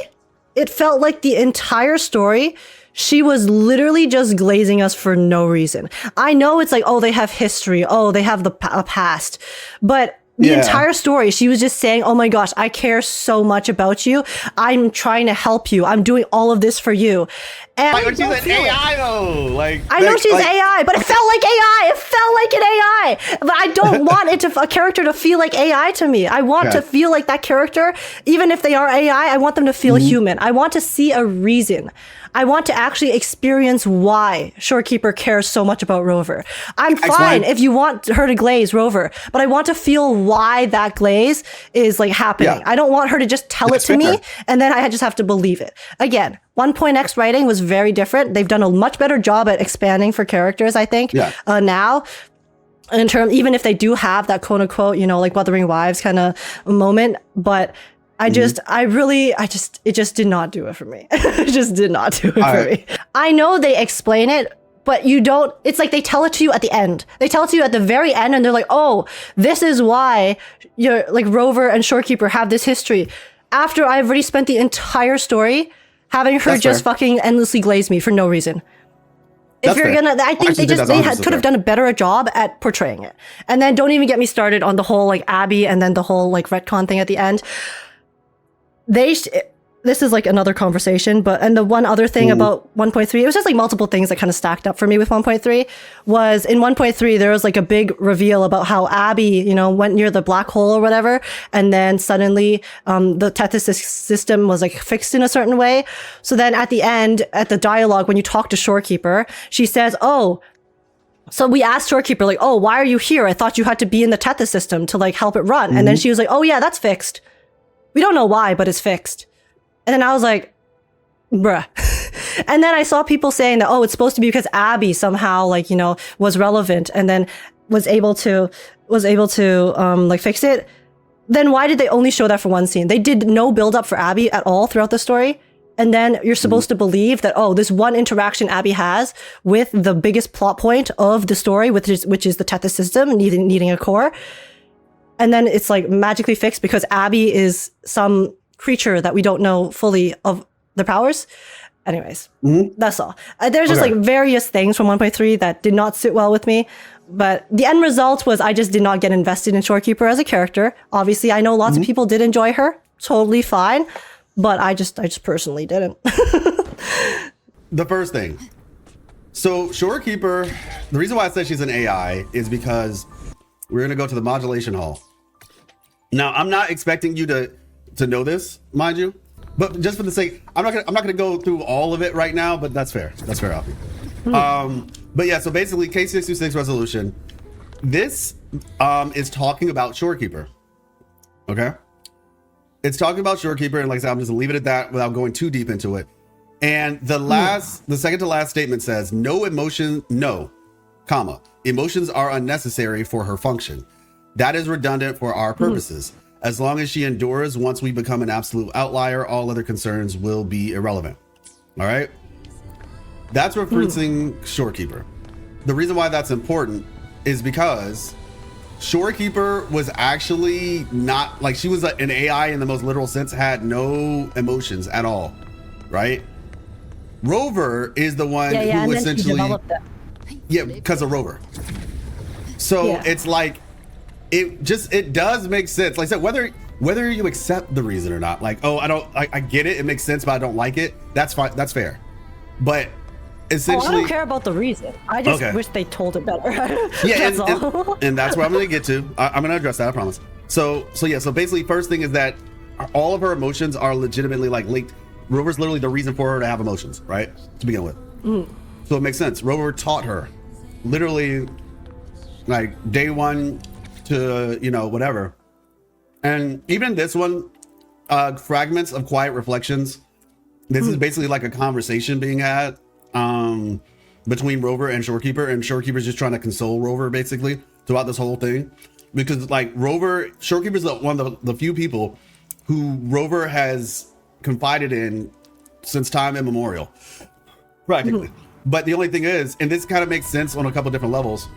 it felt like the entire story, she was literally just glazing us for no reason. I know it's like, oh, they have history. Oh, they have a past. But the entire story, she was just saying, oh my gosh, I care so much about you. I'm trying to help you. I'm doing all of this for you. And but she's an AI though. Like, I know she's AI, but it felt like AI. It felt like an AI. But I don't want a character to feel like AI to me. I want to feel like that character, even if they are AI, I want them to feel human. I want to see a reason. I want to actually experience why Shorekeeper cares so much about Rover. I'm fine if you want her to glaze Rover, but I want to feel why that glaze is like happening. Yeah. I don't want her to just tell it to me and then I just have to believe it. Again, 1.x writing was very different. They've done a much better job at expanding for characters, I think, now. In terms, even if they do have that quote unquote, like Wuthering Waves kind of moment, but it just did not do it for me. It just did not do it for me. I know they explain it, but it's like they tell it to you at the end. They tell it to you at the very end and they're like, oh, this is why you're like Rover and Shorekeeper have this history. After I've already spent the entire story having her fucking endlessly glaze me for no reason. I think they could have done a better job at portraying it. And then don't even get me started on the whole like Abby and then the whole like retcon thing at the end. This is like another conversation, and the one other thing about 1.3, it was just like multiple things that kind of stacked up for me with 1.3 was in 1.3, there was like a big reveal about how Abby, went near the black hole or whatever. And then suddenly, the Tethys system was like fixed in a certain way. So then at the end, at the dialogue, when you talk to Shorekeeper, she says, oh, so we asked Shorekeeper, like, oh, why are you here? I thought you had to be in the Tethys system to like help it run. And then she was like, oh yeah, that's fixed. We don't know why, but it's fixed. And then I was like, bruh. And then I saw people saying that, oh, it's supposed to be because Abby somehow was relevant and then was able to fix it. Then why did they only show that for one scene? They did no build up for Abby at all throughout the story. And then you're supposed to believe that, oh, this one interaction Abby has with the biggest plot point of the story, which is the Tethys system needing a core. And then it's like magically fixed because Abby is some creature that we don't know fully of their powers. Anyways, that's all. There's just like various things from 1.3 that did not sit well with me. But the end result was I just did not get invested in Shorekeeper as a character. Obviously, I know lots of people did enjoy her. Totally fine. But I just personally didn't. The first thing. So Shorekeeper, the reason why I said she's an AI is because we're going to go to the modulation hall. Now, I'm not expecting you to know this, mind you, but just for the sake, I'm not gonna go through all of it right now, but that's fair. That's fair, Alfie. But yeah, so basically, K626 resolution. This is talking about Shorekeeper. Okay, it's talking about Shorekeeper, and like I said, I'm just gonna leave it at that without going too deep into it. And the second to last statement says, emotions are unnecessary for her function. That is redundant for our purposes. As long as she endures, once we become an absolute outlier, all other concerns will be irrelevant. All right? That's referencing Shorekeeper. The reason why that's important is because Shorekeeper was actually not, like, she was an AI in the most literal sense, had no emotions at all, right? Rover is the one who essentially, because of Rover. So it's like, it does make sense. Like I said, whether you accept the reason or not, like, oh, I get it, it makes sense, but I don't like it. That's fine, that's fair. But essentially, I don't care about the reason. I just wish they told it better. Yeah, and that's where I'm going to get to. I'm going to address that, I promise. So basically, first thing is that all of her emotions are legitimately like linked. Rover's literally the reason for her to have emotions, right? To begin with. So it makes sense. Rover taught her, literally, like day one to whatever. And even this one, fragments of quiet reflections. This is basically like a conversation being had between Rover and Shorekeeper's just trying to console Rover basically throughout this whole thing, because like Shorekeeper's one of the few people who Rover has confided in since time immemorial, practically. But the only thing is, and this kind of makes sense on a couple different levels,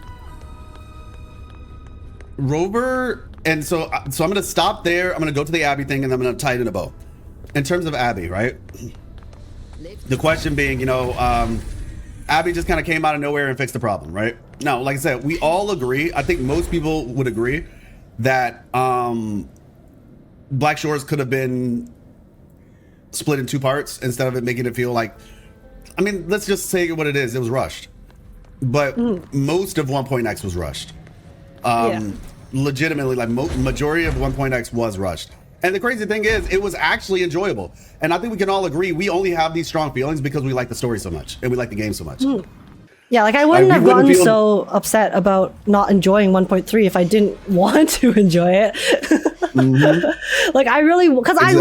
Rover, and so I'm going to stop there. I'm going to go to the Abby thing, and I'm going to tie it in a bow. In terms of Abby, right? The question being, Abby just kind of came out of nowhere and fixed the problem, right? Now, like I said, we all agree. I think most people would agree that Black Shores could have been split in two parts instead of it making it feel like, I mean, let's just say what it is. It was rushed, but most of 1.x was rushed. Legitimately, like majority of 1.x was rushed. And the crazy thing is, it was actually enjoyable. And I think we can all agree we only have these strong feelings because we like the story so much and we like the game so much. Yeah, like I wouldn't have gotten so upset about not enjoying 1.3 if I didn't want to enjoy it. Like I really, because I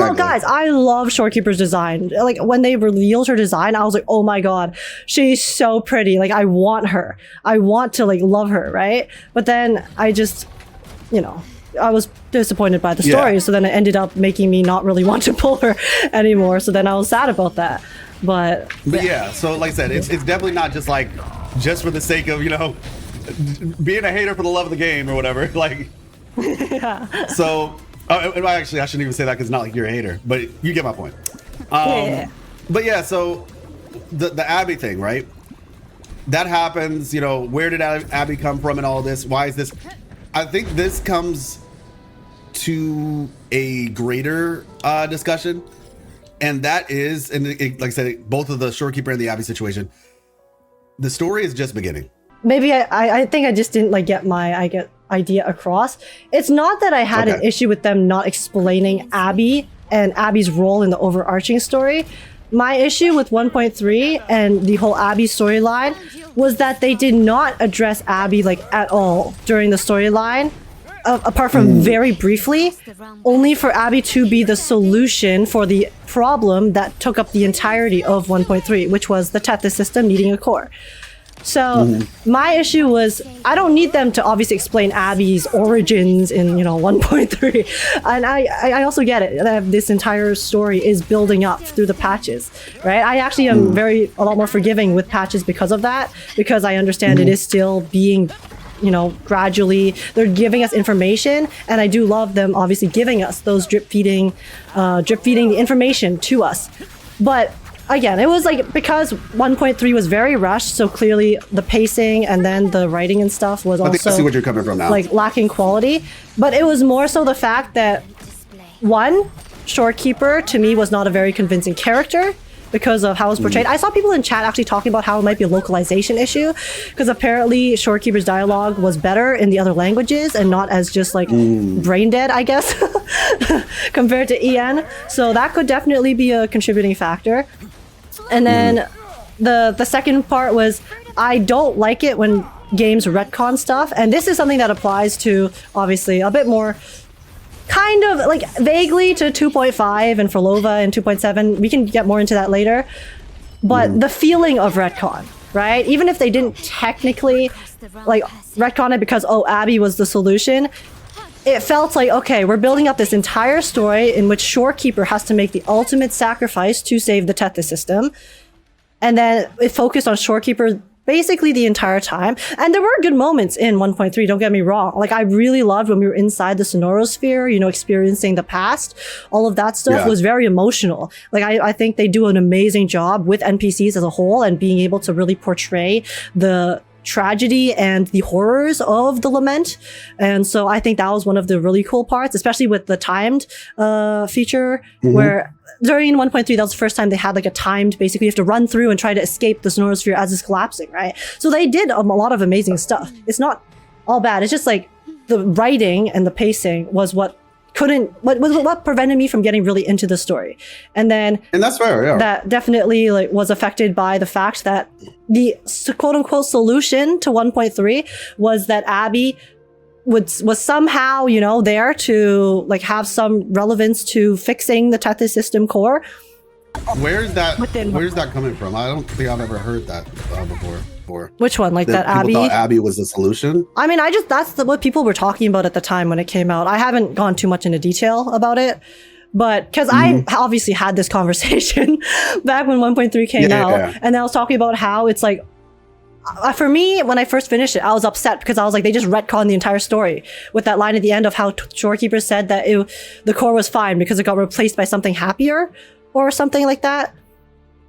love Shorekeeper's design. Like when they revealed her design, I was like, oh my God, she's so pretty. Like I want her. I want to like love her, right? But then I just, I was disappointed by the story, so then it ended up making me not really want to pull her anymore. So then I was sad about that. But yeah, so like I said, it's definitely not just like just for the sake of being a hater for the love of the game or whatever. Like, So actually, I shouldn't even say that because it's not like you're a hater, but you get my point. But yeah, so the Abby thing, right? That happens. Where did Abby come from and all this? Why is this? I think this comes to a greater discussion, and that is, and like I said, both of the Shorekeeper and the Abby situation, the story is just beginning. Maybe I think I just didn't get my idea across. It's not that I had an issue with them not explaining Abby and Abby's role in the overarching story. My issue with 1.3 and the whole Abby storyline was that they did not address Abby at all during the storyline, apart from very briefly, only for Abby to be the solution for the problem that took up the entirety of 1.3, which was the Tethys system needing a core. So my issue was, I don't need them to obviously explain Abby's origins in 1.3, and I also get it that this entire story is building up through the patches, right? I actually am a lot more forgiving with patches because of that, because I understand it is still being gradually, they're giving us information, and I do love them obviously giving us those drip feeding the information to us. But again, it was because 1.3 was very rushed, so clearly the pacing and then the writing and stuff was also, I think I see what you're coming from now, lacking quality. But it was more so the fact that, one, Shorekeeper to me was not a very convincing character because of how it was portrayed. I saw people in chat actually talking about how it might be a localization issue, because apparently Shorekeeper's dialogue was better in the other languages and not as just brain dead, I guess, compared to EN. So that could definitely be a contributing factor. And then the second part was, I don't like it when games retcon stuff, and this is something that applies to obviously a bit more kind of vaguely to 2.5 and for Lova and 2.7. We can get more into that later. But the feeling of retcon, right? Even if they didn't technically retcon it because, Abby was the solution, it felt like, okay, we're building up this entire story in which Shorekeeper has to make the ultimate sacrifice to save the Tethys system. And then it focused on Shorekeeper basically the entire time. And there were good moments in 1.3, don't get me wrong. Like, I really loved when we were inside the Sonorosphere, you know, experiencing the past. All of that stuff was very emotional. Like, I think they do an amazing job with NPCs as a whole and being able to really portray the tragedy and the horrors of the Lament. And so I think that was one of the really cool parts, especially with the timed feature, where during 1.3, that was the first time they had like a timed, basically you have to run through and try to escape the Sonorosphere as it's collapsing, right? So they did a lot of amazing stuff. It's not all bad. It's just like the writing and the pacing was what prevented me from getting really into the story. And that's fair, yeah. That definitely like was affected by the fact that the quote unquote solution to 1.3 was that Abby was somehow, you know, there to like have some relevance to fixing the Tethys system core. Where's that coming from? I don't think I've ever heard that before. Which one? Like that Abby? Thought Abby was the solution? I mean, that's what people were talking about at the time when it came out. I haven't gone too much into detail about it, but because I obviously had this conversation back when 1.3 came out, and I was talking about how it's like, for me, when I first finished it, I was upset because I was like, they just retconned the entire story with that line at the end of how Shorekeeper said that the core was fine because it got replaced by something happier or something like that.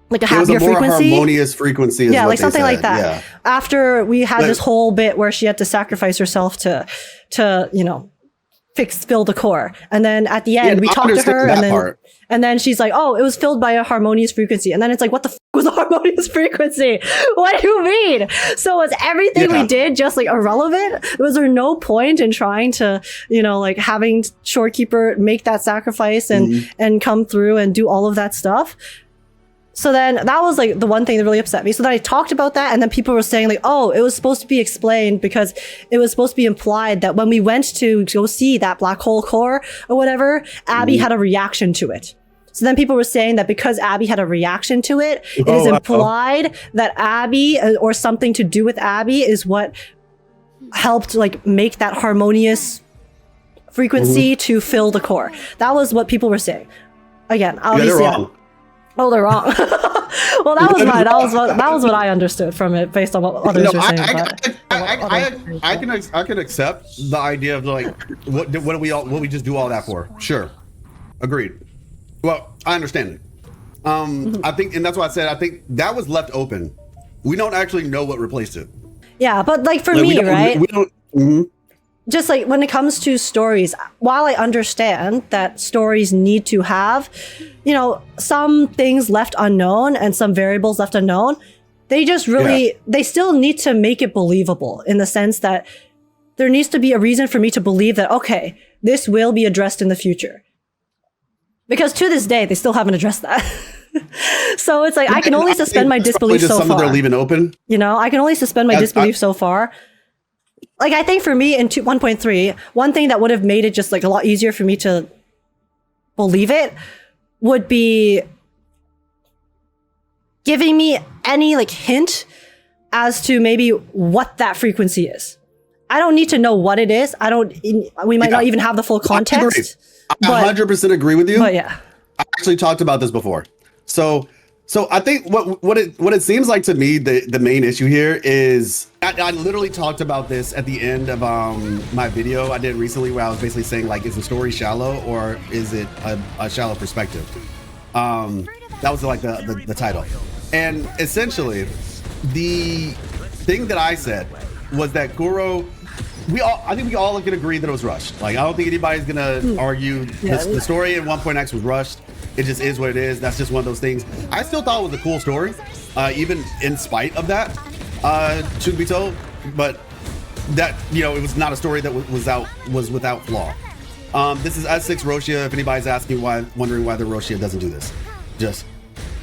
Like a happier frequency. It was a more harmonious frequency. Yeah, like something like that. Yeah. After we had this whole bit where she had to sacrifice herself to you know, fill the core. And then at the end, we talked to her and then she's like, oh, it was filled by a harmonious frequency. And then it's like, what the f was a harmonious frequency? What do you mean? So was everything we did just like irrelevant? Was there no point in trying to, you know, like having Shorekeeper make that sacrifice and come through and do all of that stuff? So then that was like the one thing that really upset me. So then I talked about that and then people were saying like, oh, it was supposed to be explained because it was supposed to be implied that when we went to go see that black hole core or whatever, Abby had a reaction to it. So then people were saying that because Abby had a reaction to it, it is implied that Abby or something to do with Abby is what helped like make that harmonious frequency to fill the core. That was what people were saying. Again, obviously. They're wrong. Oh, they're wrong. Well, that was fine. That was what I understood from it, based on what others were saying. I can accept the idea of like, what we just do all that for? Sure, agreed. Well, I understand it. I think, and that's why I said I think that was left open. We don't actually know what replaced it. Yeah, but like for me, right? We don't. Just like when it comes to stories, while I understand that stories need to have, you know, some things left unknown and some variables left unknown, they just really, they still need to make it believable in the sense that there needs to be a reason for me to believe that, okay, this will be addressed in the future. Because to this day, they still haven't addressed that. So it's like, I can only suspend my disbelief so far. They're leaving open. You know, I can only suspend my disbelief so far. Like, I think for me in 1.3, one thing that would have made it just like a lot easier for me to believe it would be giving me any like hint as to maybe what that frequency is. I don't need to know what it is. We might not even have the full context. I 100% agree with you. But yeah. I actually talked about this before. So I think what it seems like to me, the main issue here is I literally talked about this at the end of my video I did recently, where I was basically saying like, is the story shallow or is it a shallow perspective? That was like the title. And essentially the thing that I said was that Kuro, I think we all can agree that it was rushed. Like, I don't think anybody's gonna argue the story in 1.x was rushed. It just is what it is. That's just one of those things. I still thought it was a cool story, even in spite of that, truth be told. But that, you know, it was not a story that was without flaw. This is S6 Roshia. If anybody's wondering why the Roshia doesn't do this,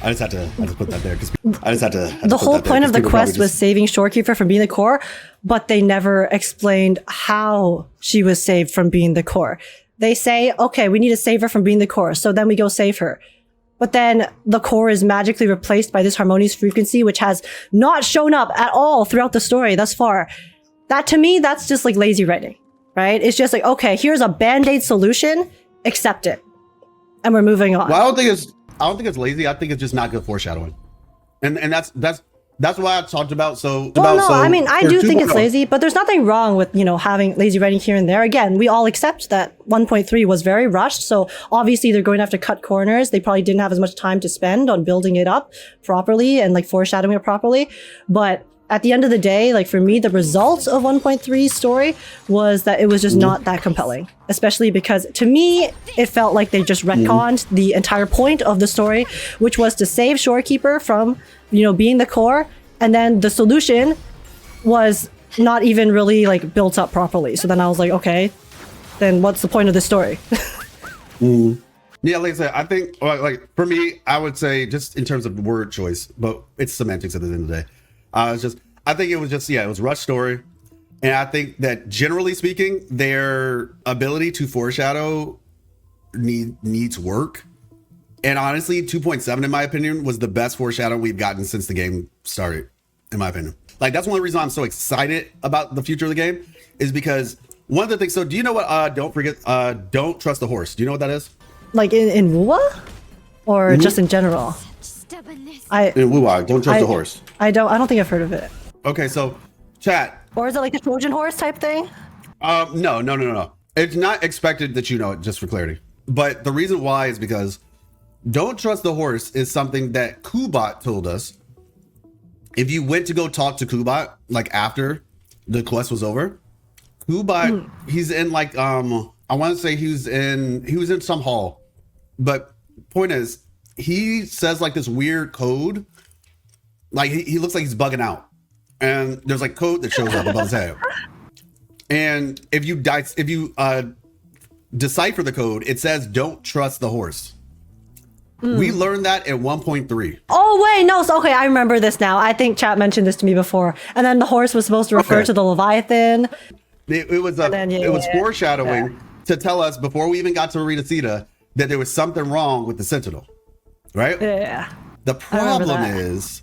I just had to put that there because I just had to. The whole point of the quest was saving Shorekeeper from being the core, but they never explained how she was saved from being the core. They say, okay, we need to save her from being the core, so then we go save her. But then the core is magically replaced by this harmonious frequency, which has not shown up at all throughout the story thus far. That, to me, that's just like lazy writing. right? It's just like, okay, here's a band-aid solution, accept it, and we're moving on. Well, I don't think it's lazy. I think it's just not good foreshadowing, and that's why I talked about. I mean, I do think it's lazy, but there's nothing wrong with, having lazy writing here and there. Again, we all accept that 1.3 was very rushed, so obviously they're going to have to cut corners. They probably didn't have as much time to spend on building it up properly and like foreshadowing it properly. But at the end of the day, like for me, the result of 1.3's story was that it was just not that compelling, especially because to me, it felt like they just retconned the entire point of the story, which was to save Shorekeeper from, being the core. And then the solution was not even really like built up properly. So then I was like, okay, then what's the point of this story? Yeah, like I said, I think like for me, I would say just in terms of word choice, but it's semantics at the end of the day. I think it was rush story. And I think that generally speaking, their ability to foreshadow needs work. And honestly, 2.7, in my opinion, was the best foreshadowing we've gotten since the game started, in my opinion. Like, that's one of the reasons I'm so excited about the future of the game, is because one of the things, so do you know what, don't trust the horse? Do you know what that is? Like in Wuwa? Or just in general? In Wuwa, don't trust the horse. I don't think I've heard of it. Okay, so chat. Or is it like a Trojan horse type thing? No. It's not expected that you know it, just for clarity. But the reason why is because don't trust the horse is something that Kubot told us. If you went to go talk to Kubot, like after the quest was over, Kubot, he's in like, I want to say he was in some hall. But point is, he says like this weird code. Like he looks like he's bugging out. And there's like code that shows up above his head. And if you decipher the code, it says don't trust the horse. We learned that at 1.3. Oh, wait, no. So, okay, I remember this now. I think chat mentioned this to me before. And then the horse was supposed to refer to the Leviathan. It was foreshadowing to tell us before we even got to Rinascita that there was something wrong with the Sentinel, right? Yeah. The problem is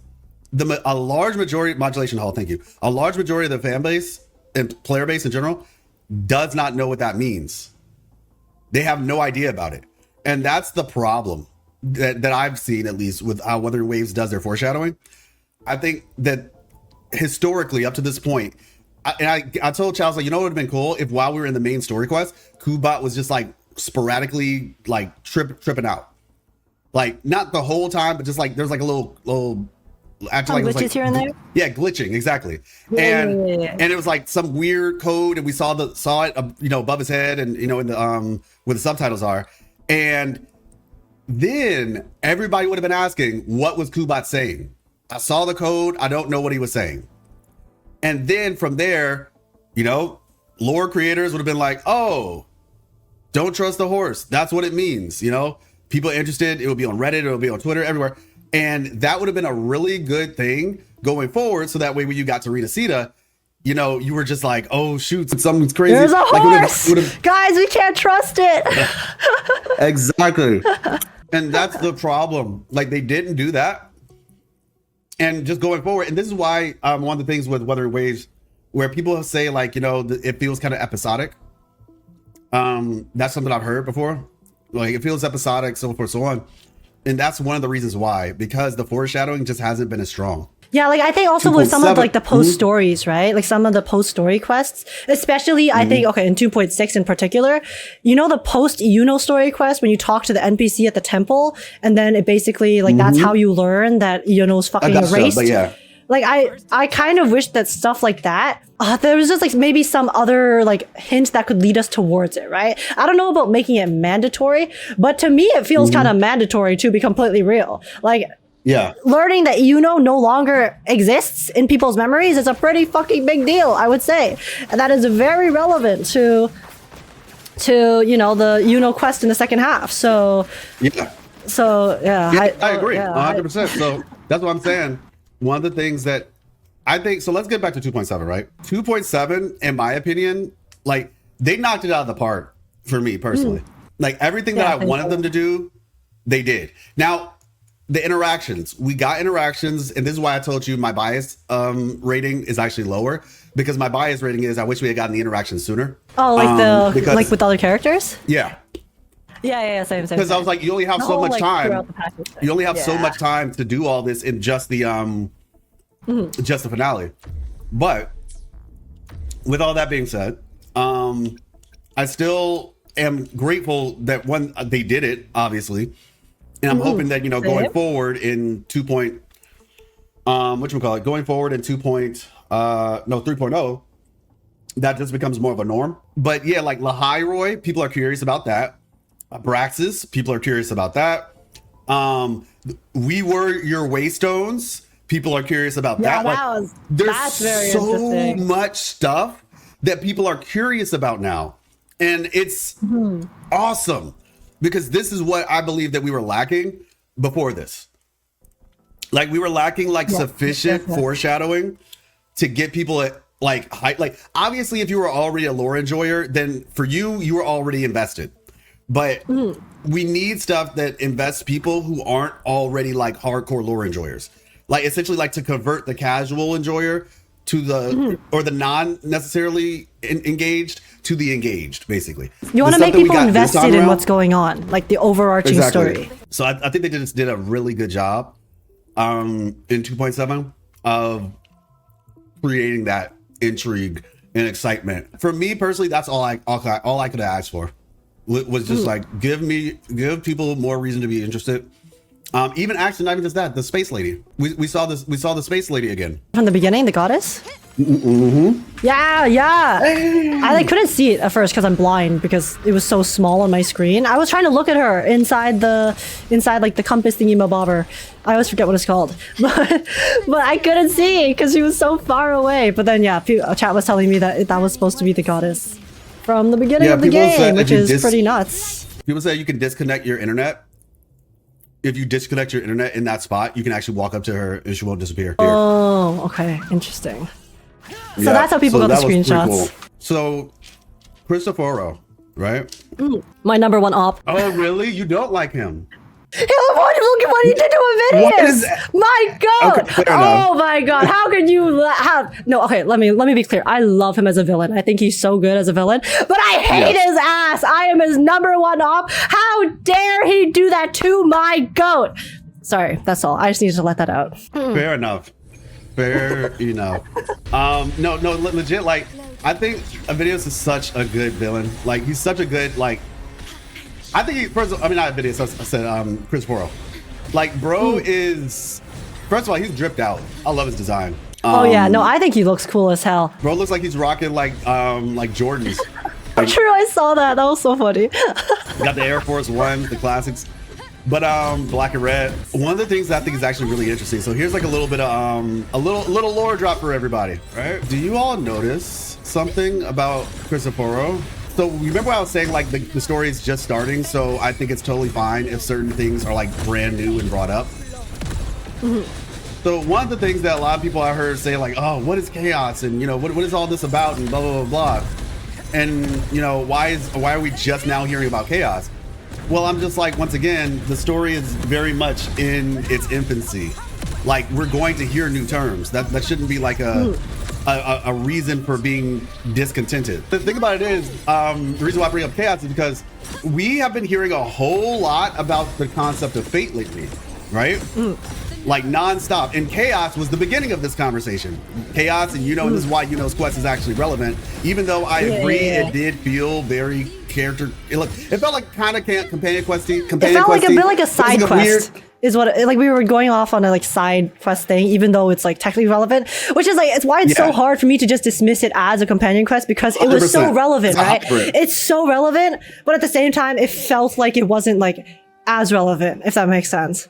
a large majority, Modulation Hall, thank you. A large majority of the fan base and player base in general does not know what that means. They have no idea about it. And that's the problem that I've seen, at least with how Wuthering Waves does their foreshadowing. I think that historically, up to this point, I told Charles, like, what would have been cool if while we were in the main story quest, Kubot was just like sporadically like tripping out, like not the whole time, but just like there's like a little actually like glitches here and there. Yeah, glitching exactly. And it was like some weird code, and we saw it above his head, and in the where the subtitles are, and then everybody would have been asking, what was Kubot saying? I saw the code. I don't know what he was saying. And then from there, lore creators would have been like, oh, don't trust the horse. That's what it means. People interested. It would be on Reddit. It would be on Twitter, everywhere. And that would have been a really good thing going forward. So that way, when you got to Rinascita, you were just like, oh, shoot, something's crazy. There's a horse. Guys, we can't trust it. Exactly. And that's the problem. Like, they didn't do that. And just going forward, and this is why one of the things with Wuthering Waves, where people say like, it feels kind of episodic. That's something I've heard before. Like, it feels episodic, so forth, so on. And that's one of the reasons why, because the foreshadowing just hasn't been as strong. Yeah, like I think also with some of like the post stories, right? Like some of the post story quests, especially I think, in 2.6 in particular, the post Iuno story quest when you talk to the NPC at the temple, and then it basically like that's how you learn that Iuno's fucking erased. But yeah. Like I kind of wish that stuff like that, there was just like maybe some other like hint that could lead us towards it, right? I don't know about making it mandatory, but to me it feels kind of mandatory to be completely real. Like, yeah, learning that Iuno no longer exists in people's memories is a pretty fucking big deal, I would say. And that is very relevant to the Iuno quest in the second half. So yeah. I agree 100%. So that's what I'm saying. One of the things that I think, so let's get back to 2.7, right? 2.7, in my opinion, like they knocked it out of the park for me personally. Like everything that I wanted them to do, they did. Now, the interactions. We got interactions, and this is why I told you my bias rating is actually lower, because my bias rating is I wish we had gotten the interaction sooner. Oh, like because, like with other characters? Yeah. Yeah, same. Because I was like, you only have so much time. You only have so much time to do all this in just the just the finale. But with all that being said, I still am grateful that when they did it, obviously. And I'm hoping that, going forward in 3.0, that just becomes more of a norm. But yeah, like Lahairoi, people are curious about that. Abraxas, people are curious about that. We Were Your Waystones, people are curious about that. There's so much stuff that people are curious about now. And it's awesome. Because this is what I believe that we were lacking before this. Like we were lacking sufficient foreshadowing to get people at hype. Like obviously if you were already a lore enjoyer, then for you were already invested. But we need stuff that invests people who aren't already hardcore lore enjoyers. Like essentially to convert the casual enjoyer to the or the non necessarily engaged to the engaged, basically. You want to make people invested in what's going on, like the overarching story. So I think they just did a really good job in 2.7 of creating that intrigue and excitement. For me personally, that's all I could have asked for. Was just give people more reason to be interested. Even actually, not even just that, the space lady. We saw the space lady again from the beginning, the goddess. Yeah. I couldn't see it at first because I'm blind, because it was so small on my screen. I was trying to look at her inside the compass thingy mabobber. I always forget what it's called, but I couldn't see because she was so far away. But then chat was telling me that was supposed to be the goddess from the beginning of the game, which is pretty nuts. People say you can disconnect your internet. If you disconnect your internet in that spot, you can actually walk up to her and she won't disappear. Oh, okay. Interesting. So that's how people got the screenshots. Cool. So, Cristoforo, right? My number one op. Oh, really? You don't like him? Look at what he did to Avidius! My God! Okay, oh my God! How could you have? No, okay. Let me be clear. I love him as a villain. I think he's so good as a villain. But I hate his ass. I am his number one op. How dare he do that to my goat? Sorry, that's all. I just needed to let that out. Fair enough. Fair enough. No, legit. I think Avidius is such a good villain. He's such a good I think not Avidius. I said Cristoforo. Bro is, first of all, he's dripped out. I love his design. I think he looks cool as hell. Bro looks like he's rocking Jordans. True, I saw that. That was so funny. Got the Air Force Ones, the classics. But black and red. One of the things that I think is actually really interesting. So here's a little bit of a little lore drop for everybody. Right? Do you all notice something about Cristoforo? So remember I was saying the story is just starting, so I think it's totally fine if certain things are brand new and brought up. So one of the things that a lot of people I heard say oh, what is chaos, and what is all this about, and blah blah blah blah, and why are we just now hearing about chaos? Well, I'm just once again, the story is very much in its infancy. We're going to hear new terms. That shouldn't be a reason for being discontented. The thing about it is, the reason why I bring up chaos is because we have been hearing a whole lot about the concept of fate lately, right? Nonstop. And chaos was the beginning of this conversation. Chaos, and and this is why Iuno's quest is actually relevant. Even though I agree, it did feel very character. It felt kind of companion questy. It felt a bit like a side quest. Is what we were going off on a side quest thing, even though it's technically relevant, which is it's why it's so hard for me to just dismiss it as a companion quest, because it was so relevant, right? It's so relevant, but at the same time, it felt like it wasn't as relevant, if that makes sense.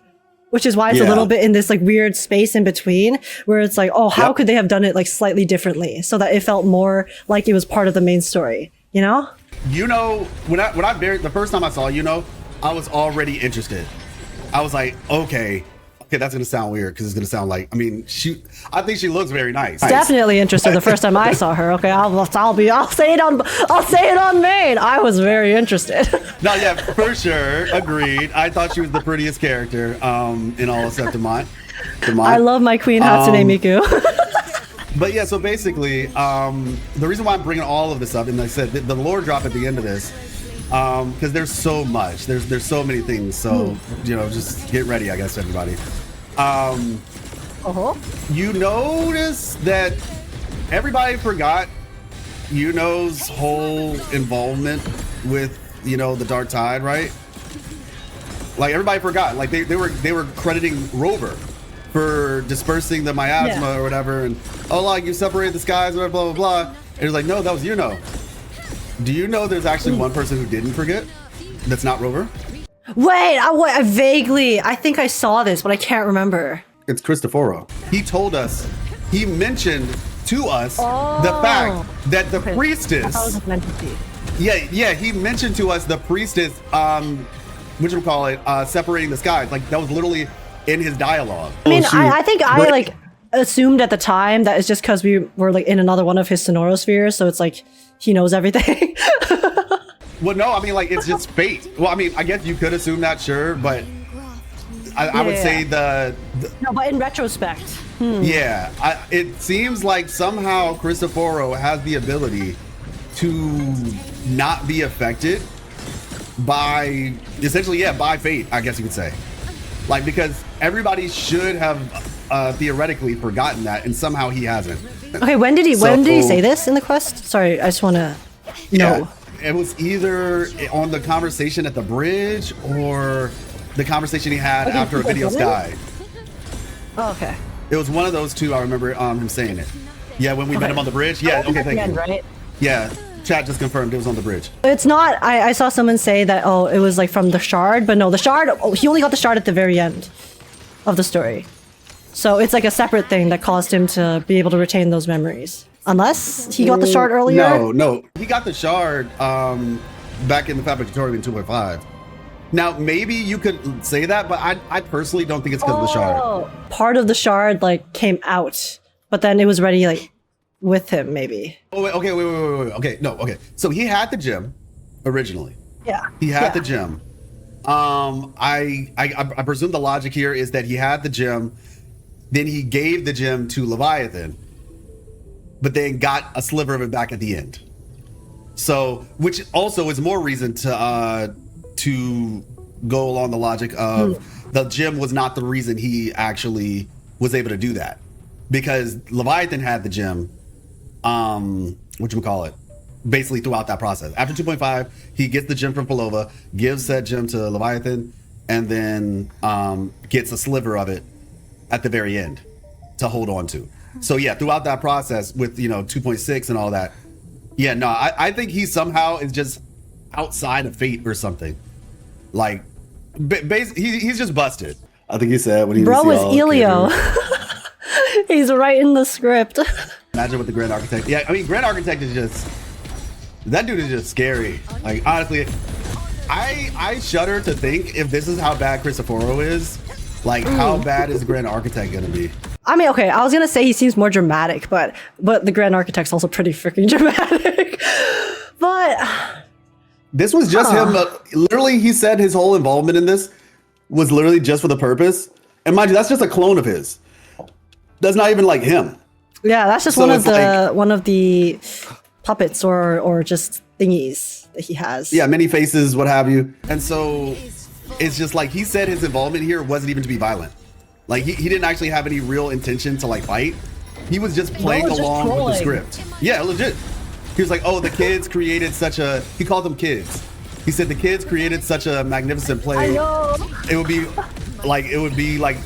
Which is why it's a little bit in this weird space in between, where it's oh, how could they have done it slightly differently so that it felt more like it was part of the main story, when the first time I saw I was already interested. I was okay, okay, that's gonna sound weird because it's gonna sound like, I mean, I think she looks very nice. Definitely interested the first time I saw her. Okay, I'll say it on main. I was very interested. No, yeah, for sure, agreed. I thought she was the prettiest character in all except Demont. I love my queen Hatsune Miku. But yeah, so basically, the reason why I'm bringing all of this up, and like I said, the lore drop at the end of this, because there's so much, there's so many things. So you know, just get ready, I guess, everybody. You notice that everybody forgot Iuno's whole involvement with, you know, the Dark Tide, right? Like everybody forgot. Like they were crediting Rover for dispersing the miasma or whatever, and like you separated the skies, blah blah blah. And it was like, no, that was Iuno. Do you know there's actually one person who didn't forget? That's not Rover. Wait, I vaguely, I think I saw this, but I can't remember. It's Cristoforo. He told us, he mentioned to us the fact that the priestess. I thought it was meant to be. Yeah, he mentioned to us the priestess, separating the skies. Like that was literally in his dialogue. I mean, I think I like assumed at the time that it's just because we were like in another one of his sonorospheres, so it's like he knows everything. Well, no, I mean, like it's just fate. Well, I mean, I guess you could assume that, sure, but I would say the no, but in retrospect, yeah, it seems like somehow Cristoforo has the ability to not be affected by essentially, by fate, I guess you could say. Like, because everybody should have theoretically forgotten that, and somehow he hasn't. Okay, when did he say this in the quest? Sorry, I just want to know. It was either on the conversation at the bridge or the conversation he had after a video sky. Oh, okay. It was one of those two. I remember him saying it. Yeah, when we met him on the bridge. Yeah, okay, thank you. Right? Yeah, chat just confirmed it was on the bridge. It's not. I saw someone say that. Oh, it was like from the shard, but no, the shard. Oh, he only got the shard at the very end of the story. So it's like a separate thing that caused him to be able to retain those memories. Unless he got the shard earlier. No, he got the shard back in the Fabricatorium in 2.5. Now maybe you could say that, but I personally don't think it's because of the shard. Part of the shard like came out, but then it was ready like with him maybe. Oh, wait, okay, wait. Okay. So he had the gem originally. Yeah. He had the gem. I presume the logic here is that he had the gem, then he gave the gem to Leviathan, but then got a sliver of it back at the end. So, which also is more reason to go along the logic of the gem was not the reason he actually was able to do that, because Leviathan had the gem, basically throughout that process. After 2.5, he gets the gem from Pelova, gives that gem to Leviathan, and then gets a sliver of it at the very end to hold on to. So yeah, throughout that process with 2.6 and all that, I think he somehow is just outside of fate or something. Like, he's just busted. I think he said when he bro was Elio. He's right in the script. Imagine with the Grand Architect. Yeah, I mean, Grand Architect is just, that dude is just scary. Like, honestly, I shudder to think if this is how bad Cristoforo is, like how bad is Grand Architect gonna be? I mean, okay, I was gonna say he seems more dramatic, but the Grand Architect's also pretty freaking dramatic. But this was just him. Literally, he said his whole involvement in this was literally just for the purpose. And mind you, that's just a clone of his. That's not even like him. Yeah, that's just one of the puppets or just thingies that he has. Yeah, many faces, what have you. And so it's just like he said his involvement here wasn't even to be violent. Like he didn't actually have any real intention to like fight. He was just playing along with the script. Yeah, legit. He was like, oh, the kids created such a, he called them kids. He said the kids created such a magnificent play. I know. It would be like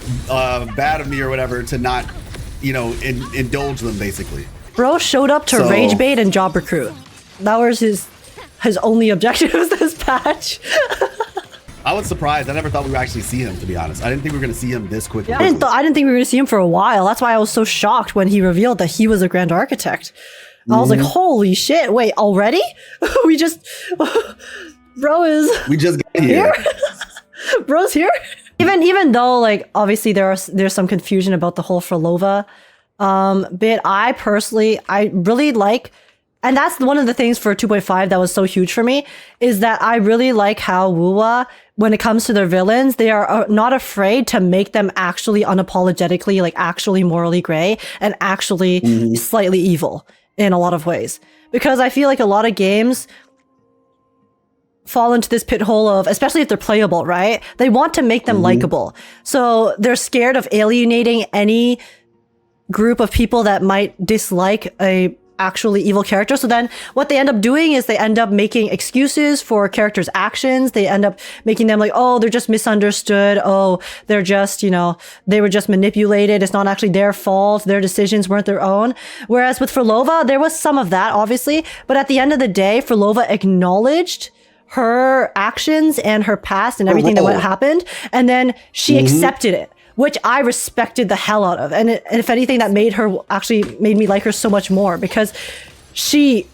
bad of me or whatever to not, indulge them basically. Bro showed up to rage bait and job recruit. That was his only objectives this patch. I was surprised. I never thought we would actually see him, to be honest. I didn't think we were going to see him this quickly. Yeah, I didn't think we were going to see him for a while. That's why I was so shocked when he revealed that he was a Grand Architect. I was like, holy shit, wait, already? We just got here. Bro's here? Even though like obviously there's some confusion about the whole Frolova bit, I really like, and that's one of the things for 2.5 that was so huge for me, is that I really like how Wuwa, when it comes to their villains, they are not afraid to make them actually unapologetically, like actually morally gray and actually slightly evil in a lot of ways. Because I feel like a lot of games fall into this pit hole of, especially if they're playable, right? They want to make them likable. So they're scared of alienating any group of people that might dislike a actually evil character. So then what they end up doing is they end up making excuses for characters' actions. They end up making them like, oh, they're just misunderstood. Oh, they're just, you know, they were just manipulated. It's not actually their fault. Their decisions weren't their own. Whereas with Frolova, there was some of that, obviously. But at the end of the day, Frolova acknowledged her actions and her past and everything that happened. And then she accepted it, which I respected the hell out of. And if anything, that made me like her so much more, because it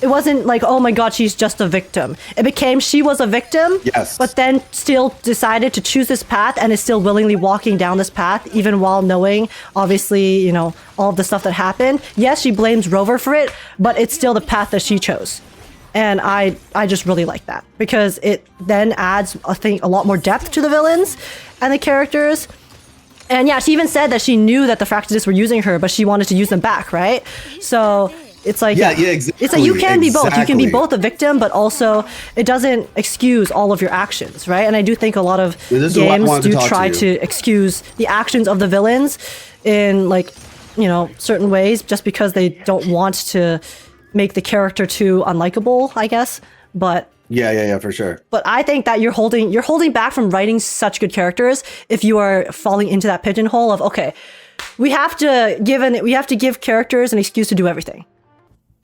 wasn't like, oh my God, she's just a victim. It became, she was a victim, but then still decided to choose this path and is still willingly walking down this path, even while knowing, obviously, you know, all of the stuff that happened. Yes, she blames Rover for it, but it's still the path that she chose. And I just really like that, because it then adds, I think, a lot more depth to the villains and the characters. And yeah, she even said that she knew that the Fractalists were using her, but she wanted to use them back, right? So it's like, exactly. It's like you can be both. You can be both a victim, but also it doesn't excuse all of your actions, right? And I do think a lot of games do try to excuse the actions of the villains in, like, you know, certain ways, just because they don't want to make the character too unlikable, I guess. But yeah, for sure. But I think that you're holding back from writing such good characters if you are falling into that pigeonhole of, okay, we have to give characters an excuse to do everything.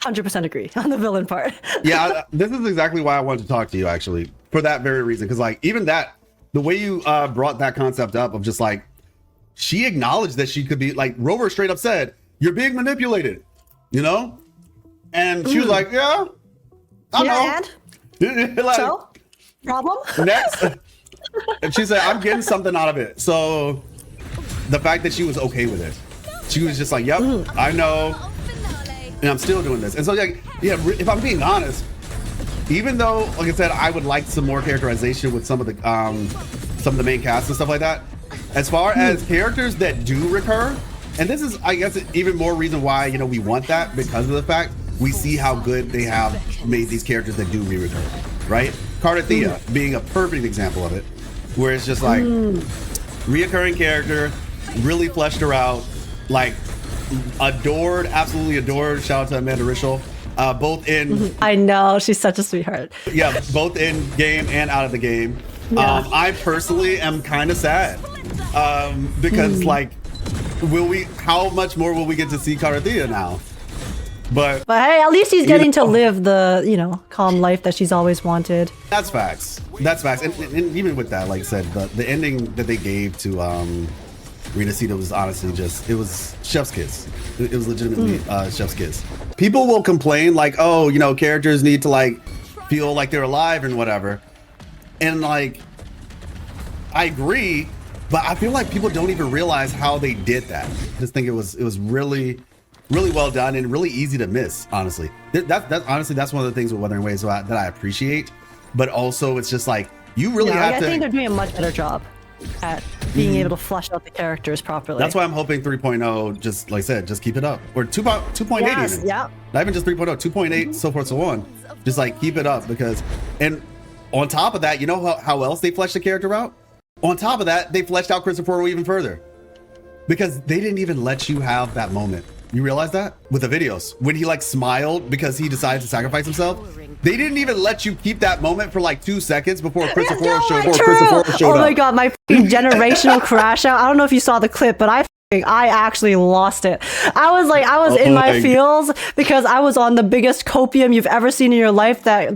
100% agree on the villain part. Yeah, this is exactly why I wanted to talk to you, actually, for that very reason. Because like, even that, the way you brought that concept up of just like, she acknowledged that she could be, like, Rover straight up said, "You're being manipulated," you know? And she was like, yeah, I know. And? Like, so? Problem? Next. And she said, I'm getting something out of it. So the fact that she was okay with it, she was just like, yep, I know. And I'm still doing this. And so, like, yeah, if I'm being honest, even though, like I said, I would like some more characterization with some of the main cast and stuff like that, as far as characters that do recur, and this is, I guess, even more reason why, you know, we want that, because of the fact we see how good they have made these characters that do recur, right? Cartethiya being a perfect example of it, where it's just like reoccurring character, really fleshed her out, like adored, absolutely adored. Shout out to Amanda Rishel, both in. I know, she's such a sweetheart. Yeah, both in game and out of the game. Yeah. I personally am kind of sad because like, how much more will we get to see Cartethiya now? But hey, at least she's getting to live the, you know, calm life that she's always wanted. That's facts. That's facts. And even with that, like I said, the ending that they gave to Rinascita was honestly just, it was chef's kiss. It was legitimately chef's kiss. People will complain like, oh, you know, characters need to like feel like they're alive and whatever. And like, I agree, but I feel like people don't even realize how they did that. I just think it was really well done and really easy to miss, honestly. Honestly, that's one of the things with Wuthering Waves that I appreciate. But also, it's just like, you really have to. I think they're doing a much better job at being able to flesh out the characters properly. That's why I'm hoping 3.0, just like I said, just keep it up. Or 2.8 yes, even. Yeah. Not even just 3.0, 2.8, so forth, so on. Just like keep it up, because, and on top of that, you know how else they fleshed the character out? On top of that, they fleshed out Christopher even further, because they didn't even let you have that moment. You realize that with the videos when he like smiled because he decided to sacrifice himself? They didn't even let you keep that moment for like 2 seconds before Christopher showed up. Oh my God, my generational crash out. I don't know if you saw the clip, but I actually lost it. I was in my feels, because I was on the biggest copium you've ever seen in your life that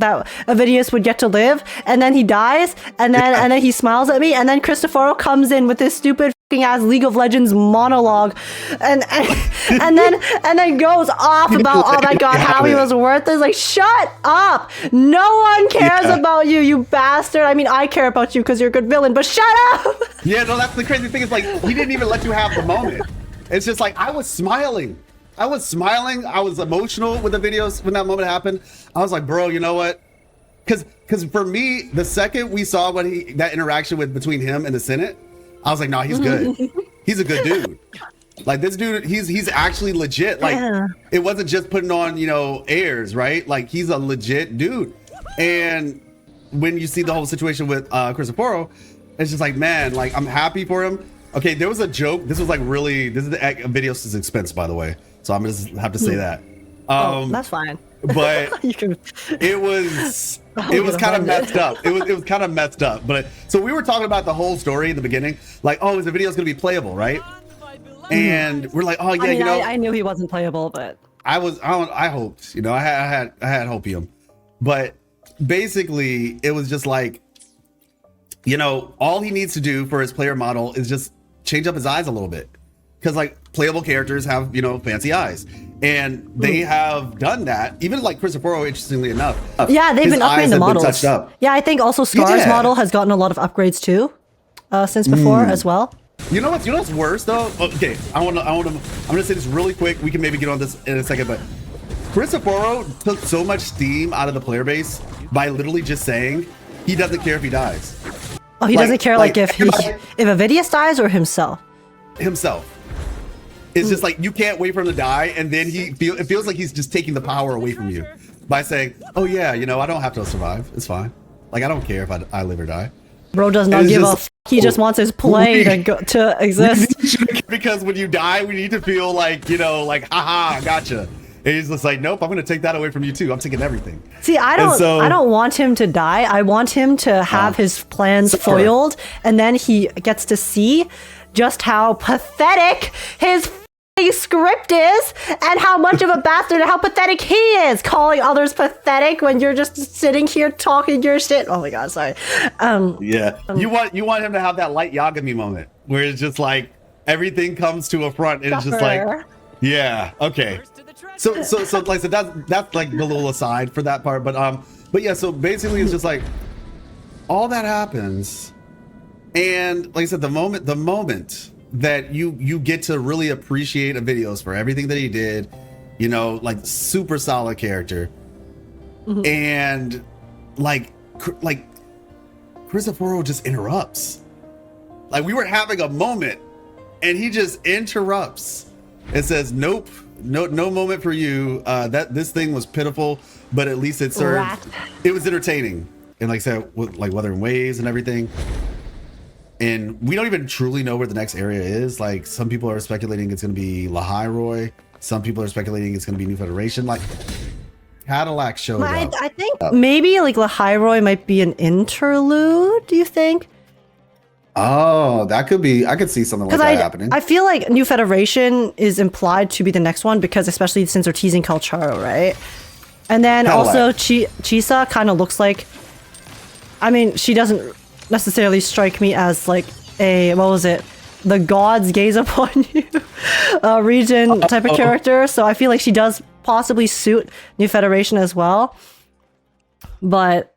Avidius would get to live, and then he dies, and then he smiles at me, and then Cristoforo comes in with this stupid ass League of Legends monologue, and then goes off about, oh my god, how he was worthless. Like, shut up! No one cares about you, you bastard. I mean, I care about you because you're a good villain, but shut up! Yeah, no, that's the crazy thing. Is like he didn't even let you have the moment. It's just like I was smiling. I was emotional with the videos when that moment happened. I was like, bro, you know what? Because for me, the second we saw that interaction between him and the Senate, I was like, nah, he's good. He's a good dude. Like this dude, he's actually legit. Like it wasn't just putting on, airs, right? Like he's a legit dude. And when you see the whole situation with Crisoporo, it's just like, man, like I'm happy for him. Okay, there was a joke. This is at Videos' expense, by the way. So I'm gonna just have to say that. That's fine. But it was kind of messed up. It was kind of messed up. But so we were talking about the whole story in the beginning, like, oh, is the video's gonna be playable, right? And we're like, oh yeah, I knew he wasn't playable, but I hoped, I had hopium. But basically, it was just like, all he needs to do for his player model is just change up his eyes a little bit, because like playable characters have fancy eyes, and they have done that. Even like Crisoporo, interestingly enough, yeah, they've been upgrading the models. Yeah, I think also Scar's model has gotten a lot of upgrades too, since before as well. You know what's worse though? Okay, I'm gonna say this really quick. We can maybe get on this in a second, but Crisoporo took so much steam out of the player base by literally just saying he doesn't care if he dies. Oh, he doesn't care if Avidius dies or himself. It's just like you can't wait for him to die, and then it feels like he's just taking the power away from you by saying, "Oh yeah, I don't have to survive. It's fine. Like I don't care if I live or die." Bro does not give a f. He just wants his play to exist. Because when you die, we need to feel like like haha, gotcha. And he's just like, nope, I'm gonna take that away from you too. I'm taking everything. See, I don't want him to die. I want him to have his plans foiled, and then he gets to see just how pathetic his script is, and how much of a bastard and how pathetic he is, calling others pathetic when you're just sitting here talking your shit. Oh my god, sorry. You want him to have that light Yagami moment where it's just like everything comes to a front, and it's just like, yeah, okay. So like so that's like the little aside for that part, but yeah, so basically it's just like all that happens, and like I said, the moment that you get to really appreciate Videos for everything that he did, like super solid character, and like Crisoporo just interrupts. Like we were having a moment, and he just interrupts and says, "Nope, no moment for you. That this thing was pitiful, but at least it served. It was entertaining." And like I said, with like Wuthering Waves and everything. And we don't even truly know where the next area is. Like some people are speculating it's going to be Lahairoi. Some people are speculating it's going to be New Federation. Like Cadillac showed up. I think maybe like Lahairoi might be an interlude. Do you think? Oh, that could be. I could see something like that happening. I feel like New Federation is implied to be the next one, because especially since they're teasing Calcharo, right? And then also Chisa kind of looks like, I mean, she doesn't necessarily strike me as like a, what was it? The gods gaze upon you region type of character. So I feel like she does possibly suit New Federation as well. But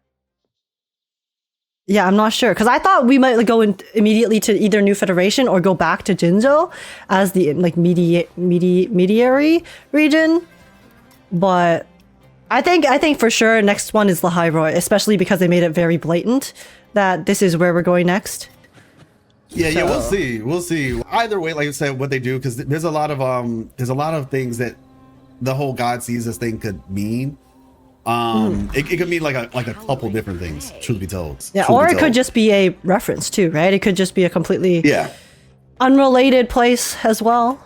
yeah, I'm not sure, because I thought we might like go immediately to either New Federation or go back to Jinzo as the like mediary region. But I think for sure next one is Lahairoi, especially because they made it very blatant that this is where we're going next. Yeah, we'll see. Either way, like I said, what they do, because there's a lot of things that the whole God sees this thing could mean. It could mean like a couple different things, truth be told. Yeah, or it could just be a reference too, right? It could just be a completely unrelated place as well.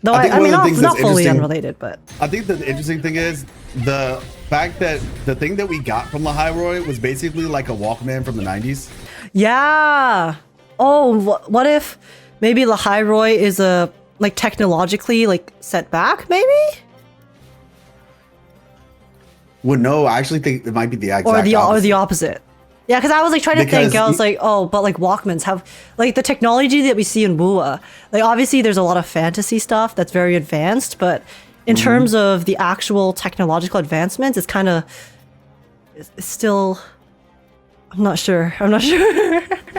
Though I mean, not fully unrelated, but I think the interesting thing is the fact that the thing that we got from Lahairoi was basically like a Walkman from the 90s. Yeah. Oh, what if maybe Lahairoi is a like technologically like set back, maybe? Well, no, I actually think it might be the exact opposite. opposite. Or the opposite. Yeah, because I was like trying to think. Because I was like, oh, but like Walkmans have like the technology that we see in Wuwa. Like obviously, there's a lot of fantasy stuff that's very advanced, but in terms of the actual technological advancements, it's kind of it's still. I'm not sure.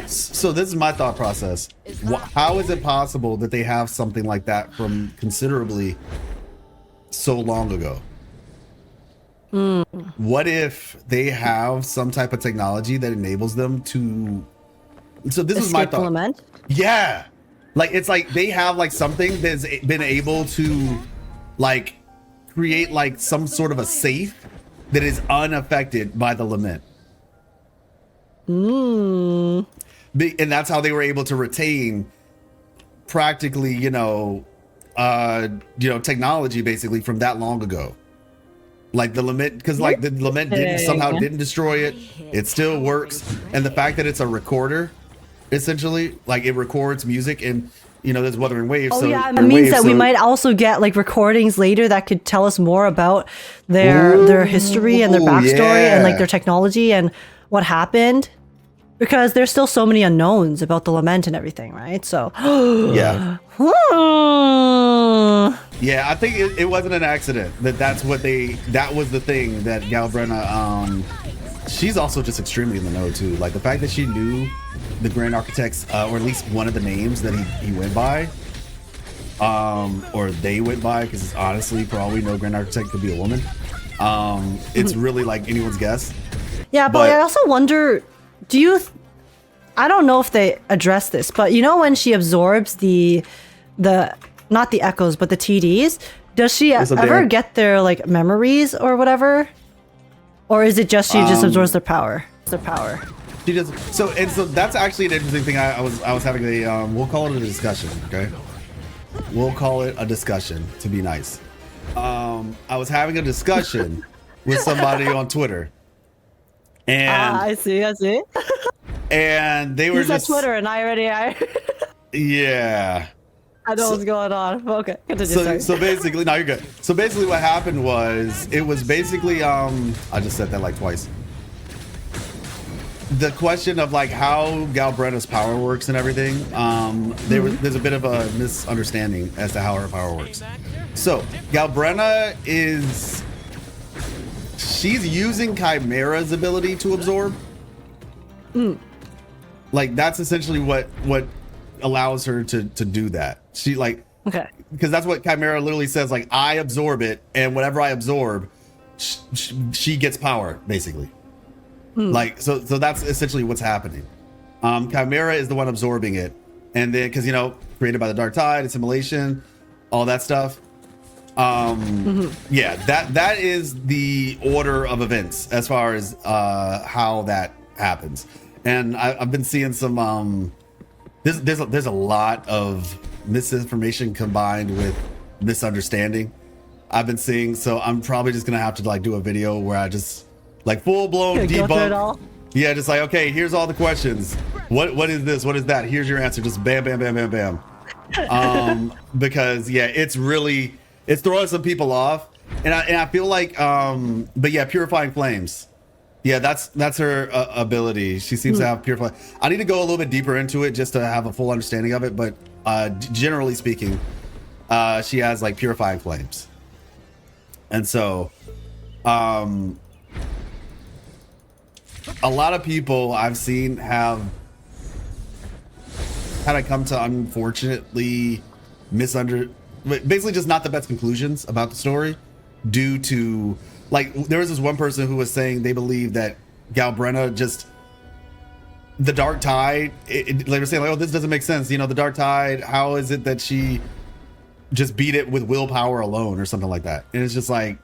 So this is my thought process. How is it possible that they have something like that from considerably so long ago? What if they have some type of technology that enables them to? So this is my thought. Lament? Yeah, like it's like they have like something that's been able to like create like some sort of a safe that is unaffected by the lament. And that's how they were able to retain practically, technology basically from that long ago. Like the lament, because like the lament didn't destroy it. It still works. And the fact that it's a recorder, essentially, like it records music and there's Wuthering Waves. Oh so yeah, that means that we might also get like recordings later that could tell us more about their history and their backstory and like their technology and what happened. Because there's still so many unknowns about the lament and everything, right? So yeah. Yeah, I think it wasn't an accident that was the thing that Galbrena, she's also just extremely in the know too. Like the fact that she knew the Grand Architects, or at least one of the names that he went by, or they went by, because honestly, for all we know, Grand Architect could be a woman. It's really like anyone's guess. Yeah, but I also wonder, I don't know if they address this, but when she absorbs the not the echoes, but the TDs, does she ever get their like memories or whatever? Or is it just she just absorbs their power? She does. So that's actually an interesting thing. I was having a we'll call it a discussion, okay? We'll call it a discussion to be nice. I was having a discussion with somebody on Twitter. And I see. And they were just Twitter, and yeah. I know what's going on. Okay, continue. So basically, no, you're good. So basically, what happened was it was basically I just said that like twice. The question of like how Galbrena's power works and everything. There's a bit of a misunderstanding as to how her power works. So Galbrena she's using Chimera's ability to absorb. Like that's essentially what allows her to do that. She like, okay, because that's what Chimera literally says. Like I absorb it, and whatever I absorb, she gets power basically. Like so that's essentially what's happening. Chimera is the one absorbing it, and then because created by the dark tide, assimilation, all that stuff. Yeah, that is the order of events as far as how that happens. And I've been seeing some there's a lot of misinformation combined with misunderstanding I've been seeing, so I'm probably just gonna have to like do a video where I just like full blown debunk. Yeah, just like, okay, here's all the questions. What is this? What is that? Here's your answer. Just bam, bam, bam, bam, bam. Because yeah, it's throwing some people off, and I feel like but yeah, purifying flames. Yeah, that's her ability. She seems to have purifying. I need to go a little bit deeper into it just to have a full understanding of it, but generally speaking, she has like purifying flames. And so a lot of people I've seen have kind of come to unfortunately basically just not the best conclusions about the story due to like there was this one person who was saying they believe that Galbrena just the dark tide they were saying like, oh, this doesn't make sense, the dark tide, how is it that she just beat it with willpower alone or something like that? And it's just like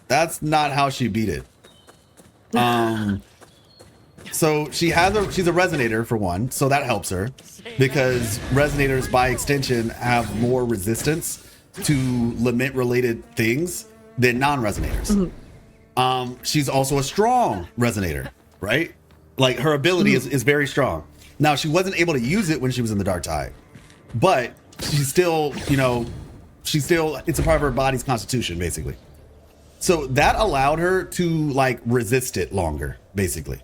that's not how she beat it. So she's a resonator for one, so that helps her because resonators by extension have more resistance to lament related things than non-resonators. She's also a strong resonator, right? Like her ability is very strong. Now she wasn't able to use it when she was in the dark tide, but she's still, it's a part of her body's constitution basically. So that allowed her to like resist it longer basically.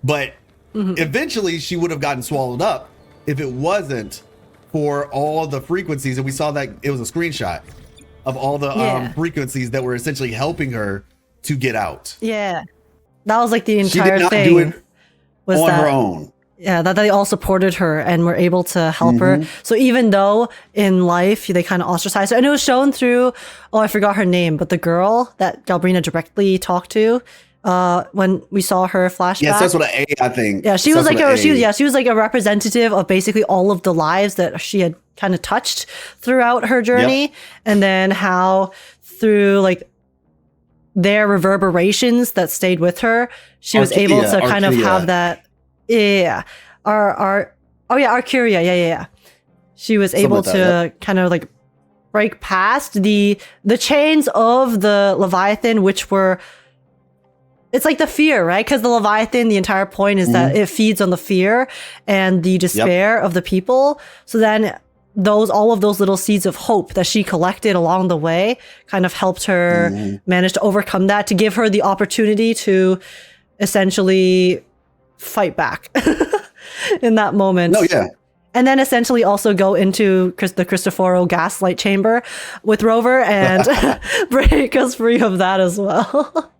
But eventually she would have gotten swallowed up if it wasn't for all the frequencies. And we saw that it was a screenshot of all the frequencies that were essentially helping her to get out. Yeah. That was like the entire thing. She did not thing. do it was on that, her own. Yeah, that they all supported her and were able to help her. So even though in life they kind of ostracized her, and it was shown through, I forgot her name, but the girl that Galbrena directly talked to, when we saw her flashback. Yeah, starts with an A, I think. Yeah, she was like she was like a representative of basically all of the lives that she had kind of touched throughout her journey, and then how through like their reverberations that stayed with her, she was able to kind of have that. Yeah, Qiuyuan. Yeah. She was able to kind of like break past the chains of the Leviathan, which were. It's like the fear, right? Because the Leviathan, the entire point is that it feeds on the fear and the despair of the people. So then all of those little seeds of hope that she collected along the way kind of helped her manage to overcome that, to give her the opportunity to essentially fight back in that moment. No, yeah. And then essentially also go into the Cristoforo gaslight chamber with Rover and break us free of that as well.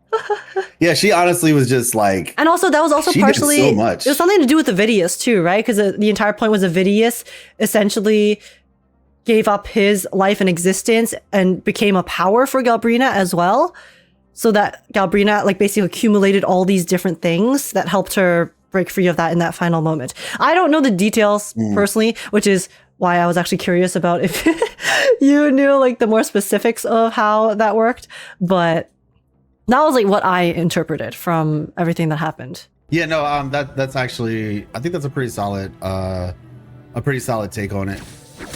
Yeah, she honestly was just like, and also that was also partially so much. It was something to do with Villainous too, right? Because the entire point was that Villainous essentially gave up his life and existence and became a power for Galbrena as well, so that Galbrena like basically accumulated all these different things that helped her break free of that in that final moment. I don't know the details personally, which is why I was actually curious about if you knew like the more specifics of how that worked, but that was like what I interpreted from everything that happened. Yeah, no, that's actually, I think that's a pretty solid take on it.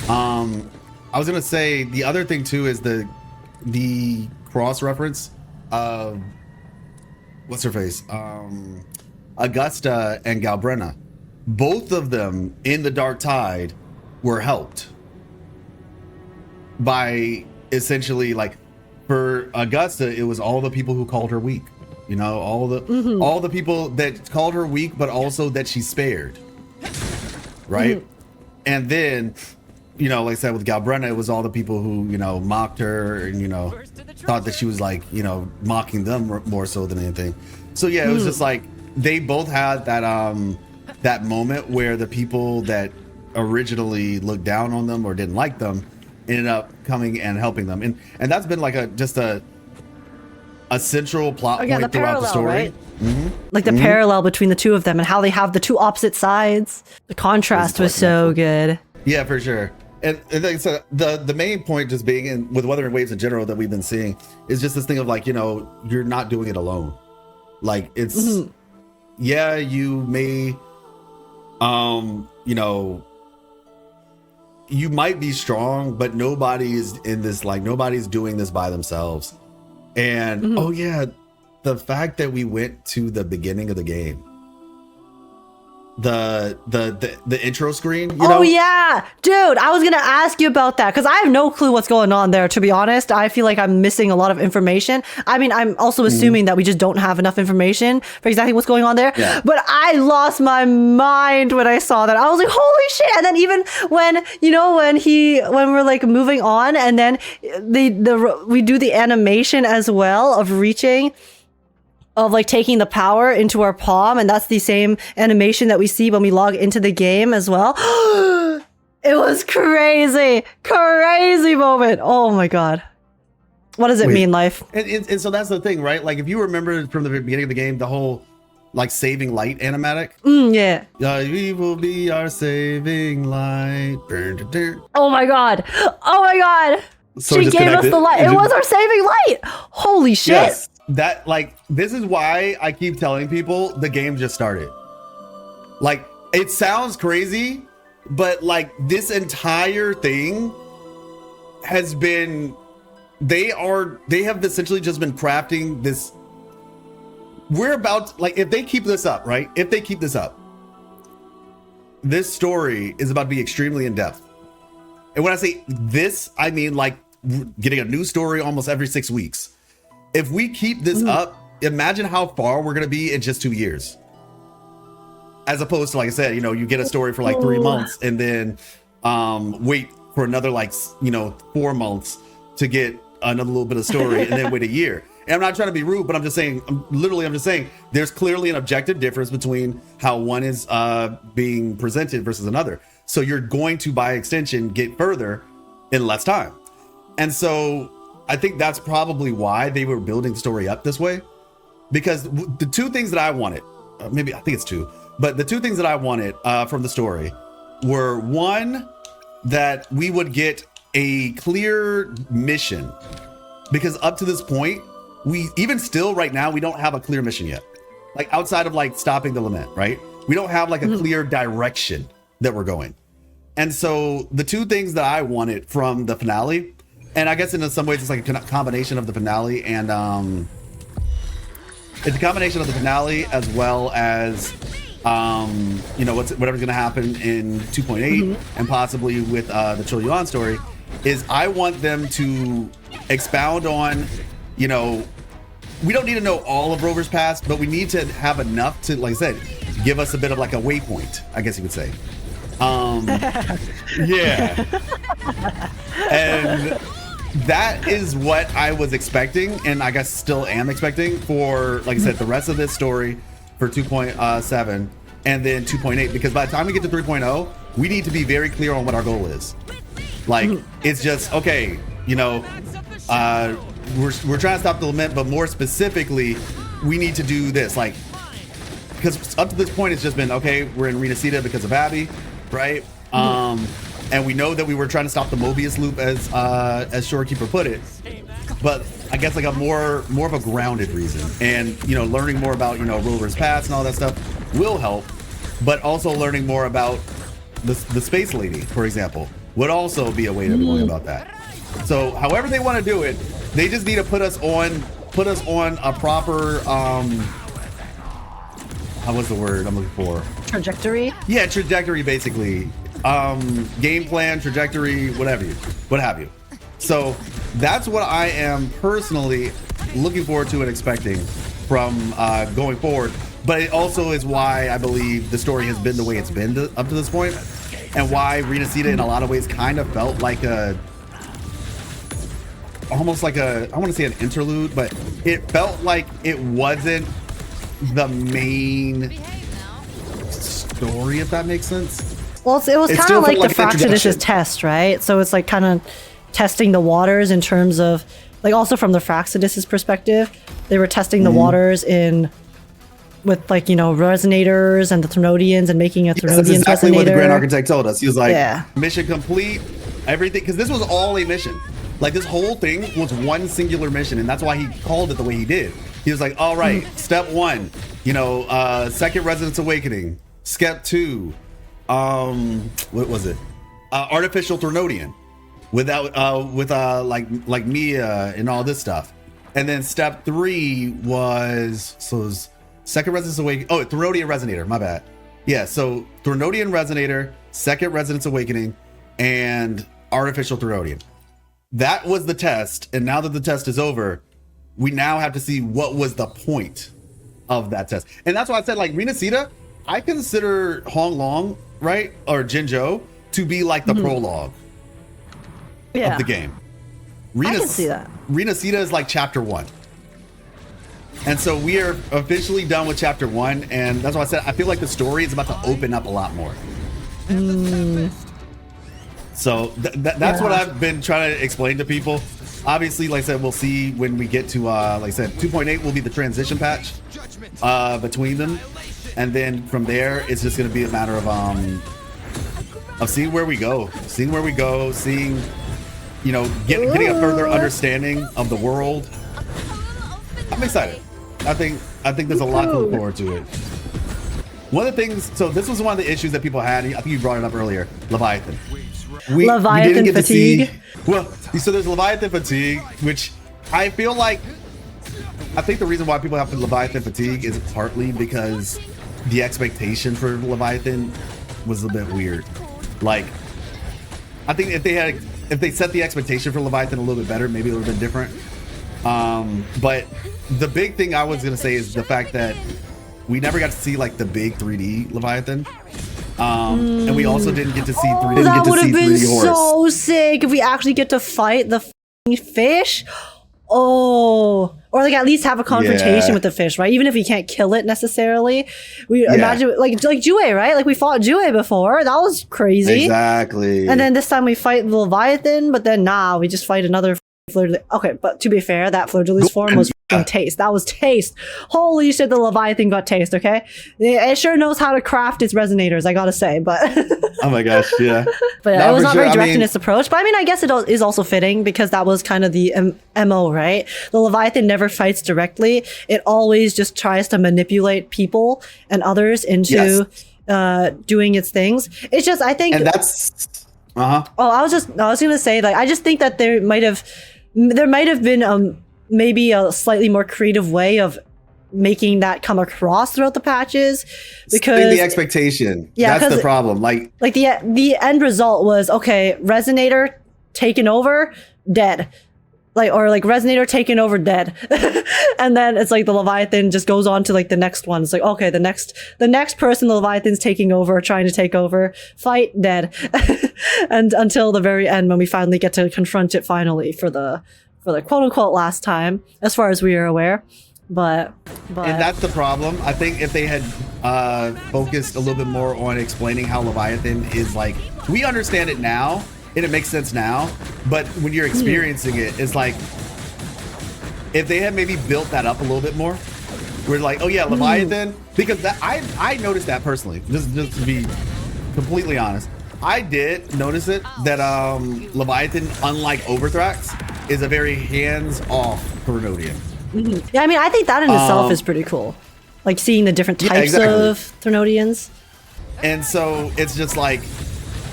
I was gonna say the other thing too is the cross reference of what's her face, Augusta and Galbrena. Both of them in the Dark Tide were helped by essentially like. For Augusta, it was all the people who called her weak, you know, all the people that called her weak, but also that she spared, right? And then, you know, like I said with Galbrena, it was all the people who, you know, mocked her and, you know, thought that she was like, you know, mocking them more so than anything. So yeah, it was just like they both had that moment where the people that originally looked down on them or didn't like them ended up coming and helping them, and that's been like a central plot point throughout parallel, the story, right? Like the parallel between the two of them and how they have the two opposite sides. The contrast was so good. Yeah, for sure. And like I said, the main point just being in with Wuthering Waves in general that we've been seeing is just this thing of like, you know, you're not doing it alone. Like it's yeah, you may you know, you might be strong, but nobody is in this, like nobody's doing this by themselves. And oh yeah, the fact that we went to the beginning of the game, the intro screen, you know? Yeah, dude, I was gonna ask you about that because I have no clue what's going on there, to be honest. I feel like I'm missing a lot of information. I mean, I'm also assuming that we just don't have enough information for exactly what's going on there, but I lost my mind when I saw that. I was like, holy shit. And then even when, you know, when we're like moving on and then we do the animation as well of reaching, of like taking the power into our palm, and that's the same animation that we see when we log into the game as well. It was crazy moment. Oh my god, what does it mean, life? And so that's the thing, right? Like if you remember from the beginning of the game, the whole like saving light animatic. Yeah. We will be our saving light. Oh my god. So she gave us the light. It was our saving light. Holy shit. Yes. That like this is why I keep telling people the game just started. Like it sounds crazy, but like this entire thing has been they have essentially just been crafting this. We're about like if they keep this up, right? If they keep this up, this story is about to be extremely in depth. And when I say this, I mean like getting a new story almost every 6 weeks. If we keep this up, imagine how far we're going to be in just 2 years. as opposed to, like I said, you know, you get a story for like 3 months and then wait for another, like, you know, 4 months to get another little bit of story and then wait a year. And I'm not trying to be rude, but I'm just saying, I'm just saying there's clearly an objective difference between how one is being presented versus another. So you're going to, by extension, get further in less time. And so I think that's probably why they were building the story up this way. Because the two things that I wanted, maybe I think it's two, but the two things that I wanted from the story were, one, that we would get a clear mission. Because up to this point, we even still right now, we don't have a clear mission yet. Like outside of like stopping the Lament, right? We don't have like a clear direction that we're going. And so the two things that I wanted from the finale, and I guess in some ways it's like a combination of the finale and it's a combination of the finale as well as you know, whatever's gonna happen in 2.8 and possibly with the Qiuyuan story, is I want them to expound on, you know, we don't need to know all of Rover's past, but we need to have enough to, like I said, give us a bit of like a waypoint, I guess you would say. Yeah. And that is what I was expecting, and I guess still am expecting for, like I said, the rest of this story for 2.7 and then 2.8, because by the time we get to 3.0, we need to be very clear on what our goal is. Like, it's just, okay, you know, we're trying to stop the Lament, but more specifically, we need to do this. Like, because up to this point, it's just been, okay, we're in Rinascita because of Abby, right? And we know that we were trying to stop the Mobius loop, as Shorekeeper put it. But I guess like a more of a grounded reason, and you know, learning more about, you know, Rover's past and all that stuff will help. But also learning more about the Space Lady, for example, would also be a way to learn about that. So however they want to do it, they just need to put us on a proper what's the word I'm looking for? Trajectory? Yeah, trajectory, basically. Game plan, trajectory, what have you. So that's what I am personally looking forward to and expecting from going forward. But it also is why I believe the story has been the way it's been up to this point, and why Rinascita in a lot of ways kind of felt like almost like I want to say an interlude, but it felt like it wasn't the main story, if that makes sense. Well, it was kind of like the Fractidus' test, right? So it's like kind of testing the waters in terms of, like, also from the Fractidus' perspective, they were testing the waters with, like, you know, Resonators and the Threnodians and making a Threnodian That's exactly Resonator. what the Grand Architect told us. He was like, yeah, mission complete, everything, because this was all a mission. Like, this whole thing was one singular mission, and that's why he called it the way he did. He was like, all right, step 1, you know, second Resonance Awakening. Step 2, what was it? Artificial Threnodian, with like Mia and all this stuff. And then step 3 was second Resonance Awakening. Oh, Threnodian Resonator, my bad. Yeah, so Threnodian Resonator, second Resonance Awakening, and Artificial Threnodian. That was the test, and now that the test is over, we now have to see what was the point of that test. And that's why I said, like, Rinascita, I consider Hong Long, right, or Jinzhou, to be like the prologue of the game. I can see that. Rinascita is like chapter 1. And so we are officially done with chapter 1, and that's why I said I feel like the story is about to open up a lot more. So that's what I've been trying to explain to people. Obviously, like I said, we'll see when we get to, like I said, 2.8 will be the transition patch between them. And then from there, it's just going to be a matter of seeing where we go, seeing, you know, getting a further understanding of the world. I'm excited. I think there's a lot to look forward to it. One of the things, so this was one of the issues that people had. I think you brought it up earlier, Leviathan. We didn't get fatigue. So there's Leviathan fatigue, which I feel like, I think the reason why people have Leviathan fatigue is partly because the expectation for Leviathan was a bit weird. Like, I think if they set the expectation for Leviathan a little bit better, maybe it would have been different. But the big thing I was gonna say is the fact that we never got to see like the big 3D Leviathan. And we also didn't get to see that would have been 3D horse. so sick if we actually get to fight the fish. Oh, or like at least have a confrontation with the fish, right? Even if we can't kill it necessarily, we imagine like Qiuyuan, right? Like we fought Qiuyuan before, that was crazy. Exactly. And then this time we fight the Leviathan, but then we just fight another Fleurdelys. Okay, but to be fair, that Fleurdelys form was taste. That was taste. Holy shit, the Leviathan got taste. Okay, it sure knows how to craft its resonators, I gotta say. But oh my gosh, yeah. But it was not very direct in its approach. But I mean, I guess it is also fitting because that was kind of the MO, right? The Leviathan never fights directly. It always just tries to manipulate people and others into doing its things. It's just, I think, and that's Oh, I was gonna say, like, I just think that there might have been maybe a slightly more creative way of making that come across throughout the patches, because the expectation. Yeah, that's the problem. Like the end result was, okay, Resonator taken over, dead. Or Resonator taken over, dead. And then it's like the Leviathan just goes on to like the next one. It's like, okay, the next person the Leviathan's taking over, trying to take over, fight, dead. And until the very end when we finally get to confront it finally for the quote unquote last time, as far as we are aware. But and that's the problem. I think if they had focused a little bit more on explaining how Leviathan is, like, we understand it now and it makes sense now, but when you're experiencing it, it's like if they had maybe built that up a little bit more, we're like, oh yeah, Leviathan, because that I noticed that personally, just to be completely honest, I did notice it that Leviathan, unlike Overthrax, is a very hands-off Threnodian. Yeah, I mean, I think that in itself is pretty cool. Like seeing the different types of Threnodians. And so it's just like,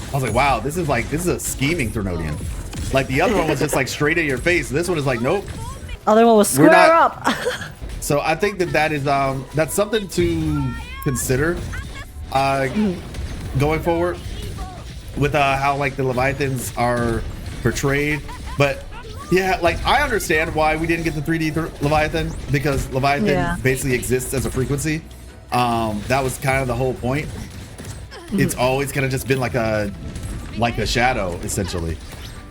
I was like, wow, this is a scheming Threnodian. Like the other one was just like straight in your face. This one is like, nope. Other one was square up. So I think that is that's something to consider going forward with how like the Leviathans are portrayed. But yeah, like I understand why we didn't get the 3D Leviathan, because Leviathan basically exists as a frequency. That was kind of the whole point. It's always kind of just been like a shadow, essentially,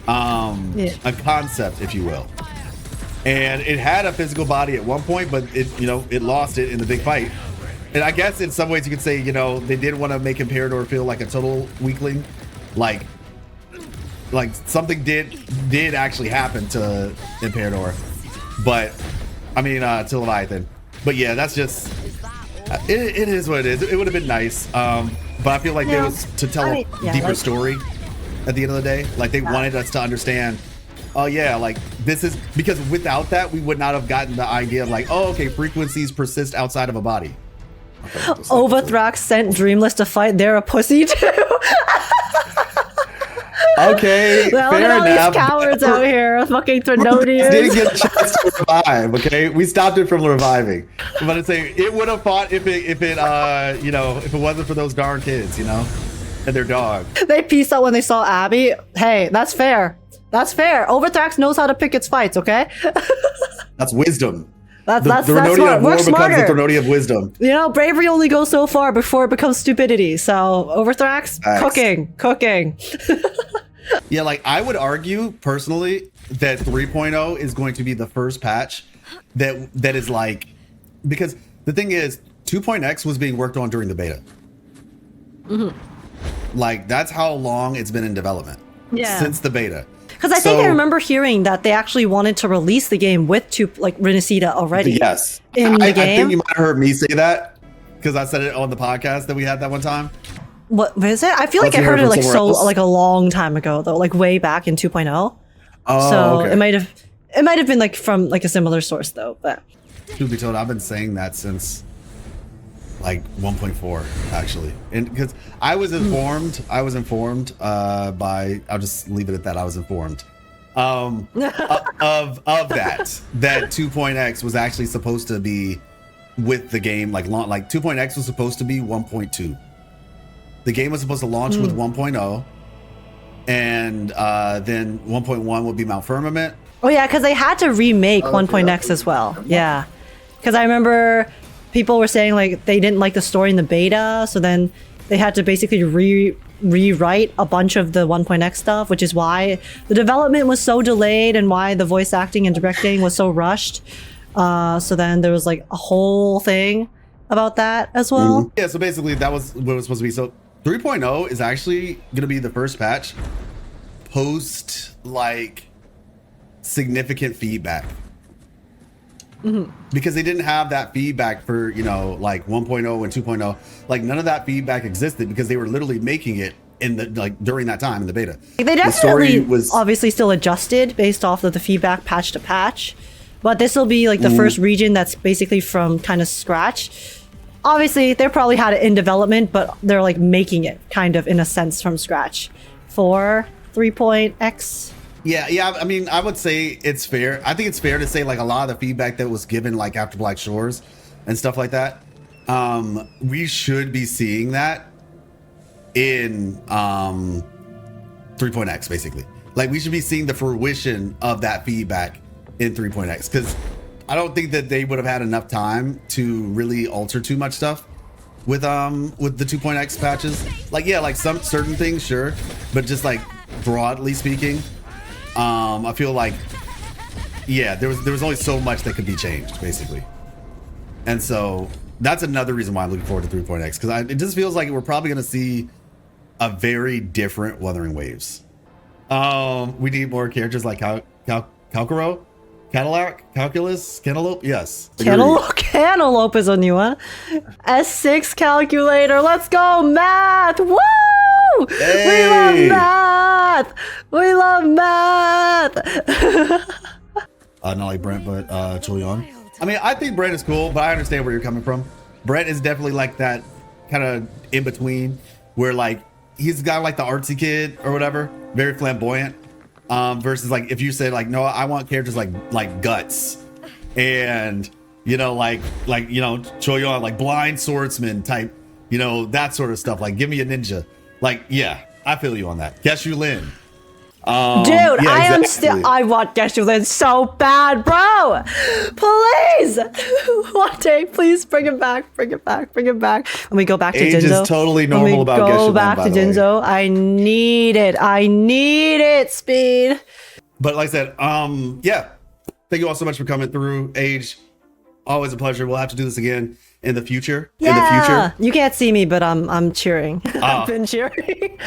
a concept, if you will. And it had a physical body at one point, but it lost it in the big fight. And I guess in some ways you could say, they did want to make Imperador feel like a total weakling, like something did actually happen to Imperador, but I mean to Leviathan. But yeah, that's just it is what it is. It would have been nice, but I feel like there was to tell a deeper story at the end of the day. Like they wanted us to understand, oh yeah, like this is, because without that we would not have gotten the idea of like, oh okay, frequencies persist outside of a body. Overthrax sent Dreamless to fight. They're a pussy too. Okay, well, fair look at all enough. These cowards out here, fucking Threnodians. Didn't get a chance to revive. Okay, we stopped it from reviving. But I'm saying it would have fought if it wasn't for those darn kids, and their dog. They peaced out when they saw Abby. Hey, that's fair. That's fair. Overthrax knows how to pick its fights. Okay. That's wisdom. That's smart. We're smarter. Becomes the Threnody of wisdom. Bravery only goes so far before it becomes stupidity. So Overthrax, cooking. Yeah, like I would argue personally that 3.0 is going to be the first patch that is like, because the thing is 2.x was being worked on during the beta. Like that's how long it's been in development. Yeah. Since the beta. Because I think I remember hearing that they actually wanted to release the game with Rinascita already. Yes. In the game. I think you might have heard me say that because I said it on the podcast that we had that one time. What is it? I feel like I heard it like a long time ago though, like way back in 2.0. Oh, so okay. it might have been like from like a similar source though. But truth be told, I've been saying that since like 1.4 actually, and because I was informed by, I'll just leave it at that. I was informed of that 2.x was actually supposed to be with the game, like 2.x was supposed to be 1.2. The game was supposed to launch with 1.0, and then 1.1 would be Mount Firmament. Oh yeah, because they had to remake 1.x as well. Yeah, because I remember people were saying like they didn't like the story in the beta, so then they had to basically rewrite a bunch of the 1.x stuff, which is why the development was so delayed and why the voice acting and directing was so rushed. So then there was like a whole thing about that as well. Yeah, so basically that was what it was supposed to be. So 3.0 is actually going to be the first patch post like significant feedback. Because they didn't have that feedback for, you know, like 1.0 and 2.0. Like none of that feedback existed because they were literally making it in the like during that time in the beta. They definitely was obviously still adjusted based off of the feedback patch to patch. But this will be like the first region that's basically from kind of scratch. Obviously, they probably had it in development, but they're like making it kind of in a sense from scratch for 3.x. Yeah. I mean, I would say it's fair. I think it's fair to say like a lot of the feedback that was given like after Black Shores and stuff like that. We should be seeing that in 3.x basically. Like we should be seeing the fruition of that feedback in 3.x because I don't think that they would have had enough time to really alter too much stuff with the 2.x patches. Like yeah, like some certain things, sure, but just like broadly speaking, I feel like yeah, there was only so much that could be changed basically, and so that's another reason why I'm looking forward to 3.x because it just feels like we're probably gonna see a very different Wuthering Waves. We need more characters like Calcaro. Cadillac, Calculus, Cantaloupe, yes. Cantaloupe is a new one. S6 calculator, let's go, math! Woo! Hey! We love math! We love math! Not like Brent, but Qiuyuan. I mean, I think Brent is cool, but I understand where you're coming from. Brent is definitely like that kind of in between where like he's got like the artsy kid or whatever, very flamboyant. Versus like if you say like no, I want characters like Guts and you know like you know Qiuyuan, like blind swordsman type, you know, that sort of stuff. Like give me a ninja. Like yeah, I feel you on that. Qiuyuan. Dude, yeah, I want Qiuyuan so bad, bro. Please, one day, please bring him back. When we go back to Age Jinzo, is totally normal about Qiuyuan. Go Qiuyuan, back by to the way. Jinzo. I need it, Speed. But like I said, yeah, thank you all so much for coming through. Age, always a pleasure. We'll have to do this again in the future. Yeah, you can't see me, but I'm cheering. I've been cheering.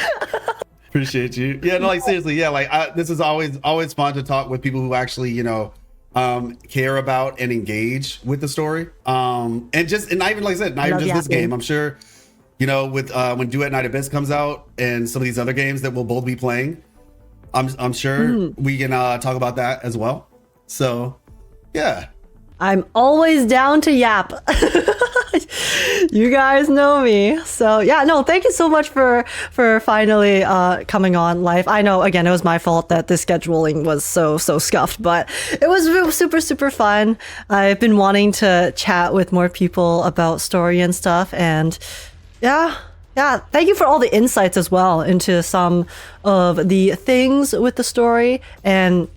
Appreciate you. Yeah, no, like seriously, yeah, like this is always fun to talk with people who actually, you know, care about and engage with the story. And not even like I said, not even just this game. I'm sure, you know, with when Duet Night Abyss comes out and some of these other games that we'll both be playing, I'm sure we can talk about that as well. So, yeah. I'm always down to yap. You guys know me. So yeah, no, thank you so much for finally coming on live. I know, again, it was my fault that the scheduling was so scuffed, but it was super fun. I've been wanting to chat with more people about story and stuff, and yeah, thank you for all the insights as well into some of the things with the story, and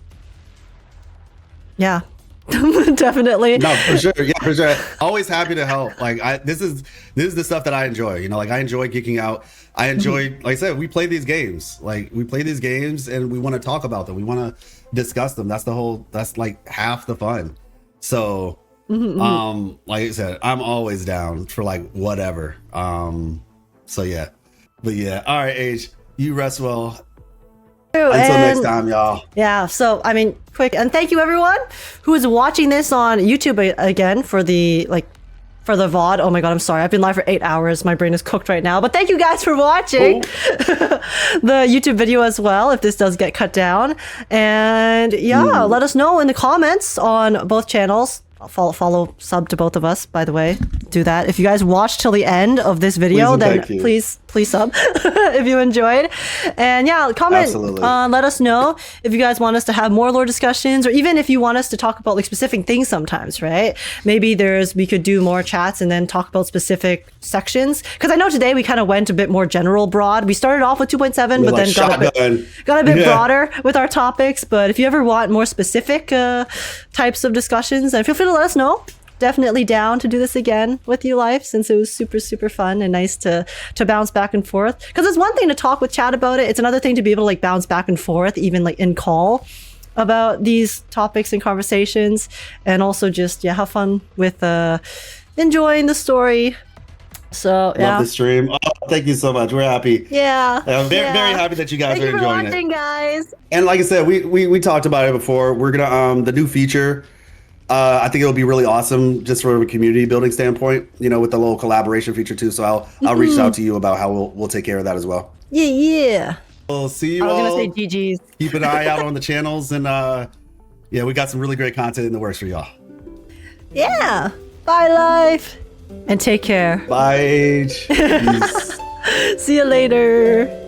yeah. Definitely. No, for sure. Yeah, for sure. Always happy to help. Like this is the stuff that I enjoy. You know, like I enjoy geeking out. I enjoy, like I said, we play these games. Like we play these games and we want to talk about them. We want to discuss them. That's like half the fun. So like I said, I'm always down for like whatever. So yeah. But yeah. All right, Age. You rest well. Until next time, y'all. Yeah, so I mean, quick, and thank you everyone who is watching this on YouTube again for the VOD. Oh my god, I'm sorry. I've been live for 8 hours. My brain is cooked right now. But thank you guys for watching the YouTube video as well, if this does get cut down. And yeah, let us know in the comments on both channels. Follow, sub to both of us, by the way. Do that. If you guys watched till the end of this video, then please sub if you enjoyed. And yeah, comment, let us know if you guys want us to have more lore discussions, or even if you want us to talk about like specific things sometimes, right? Maybe we could do more chats and then talk about specific sections. Because I know today we kind of went a bit more general broad. We started off with 2.7, but then got a bit broader with our topics. But if you ever want more specific types of discussions, then feel free to let us know. definitely down to do this again with you, Life, since it was super, super fun and nice to bounce back and forth. Because it's one thing to talk with chat about it. It's another thing to be able to like bounce back and forth, even like in call about these topics and conversations, and also just have fun with enjoying the story. So yeah, love the stream. Oh, thank you so much. We're happy. Yeah, I'm very happy that you guys are enjoying watching, guys. And like I said, we talked about it before. We're gonna the new feature. I think it'll be really awesome just from a community building standpoint. With the little collaboration feature too. So I'll reach out to you about how we'll take care of that as well. Yeah. We'll see you all. I was gonna say GGs. Keep an eye out on the channels, and we got some really great content in the works for y'all. Yeah. Bye, Life. And take care. Bye. See you later.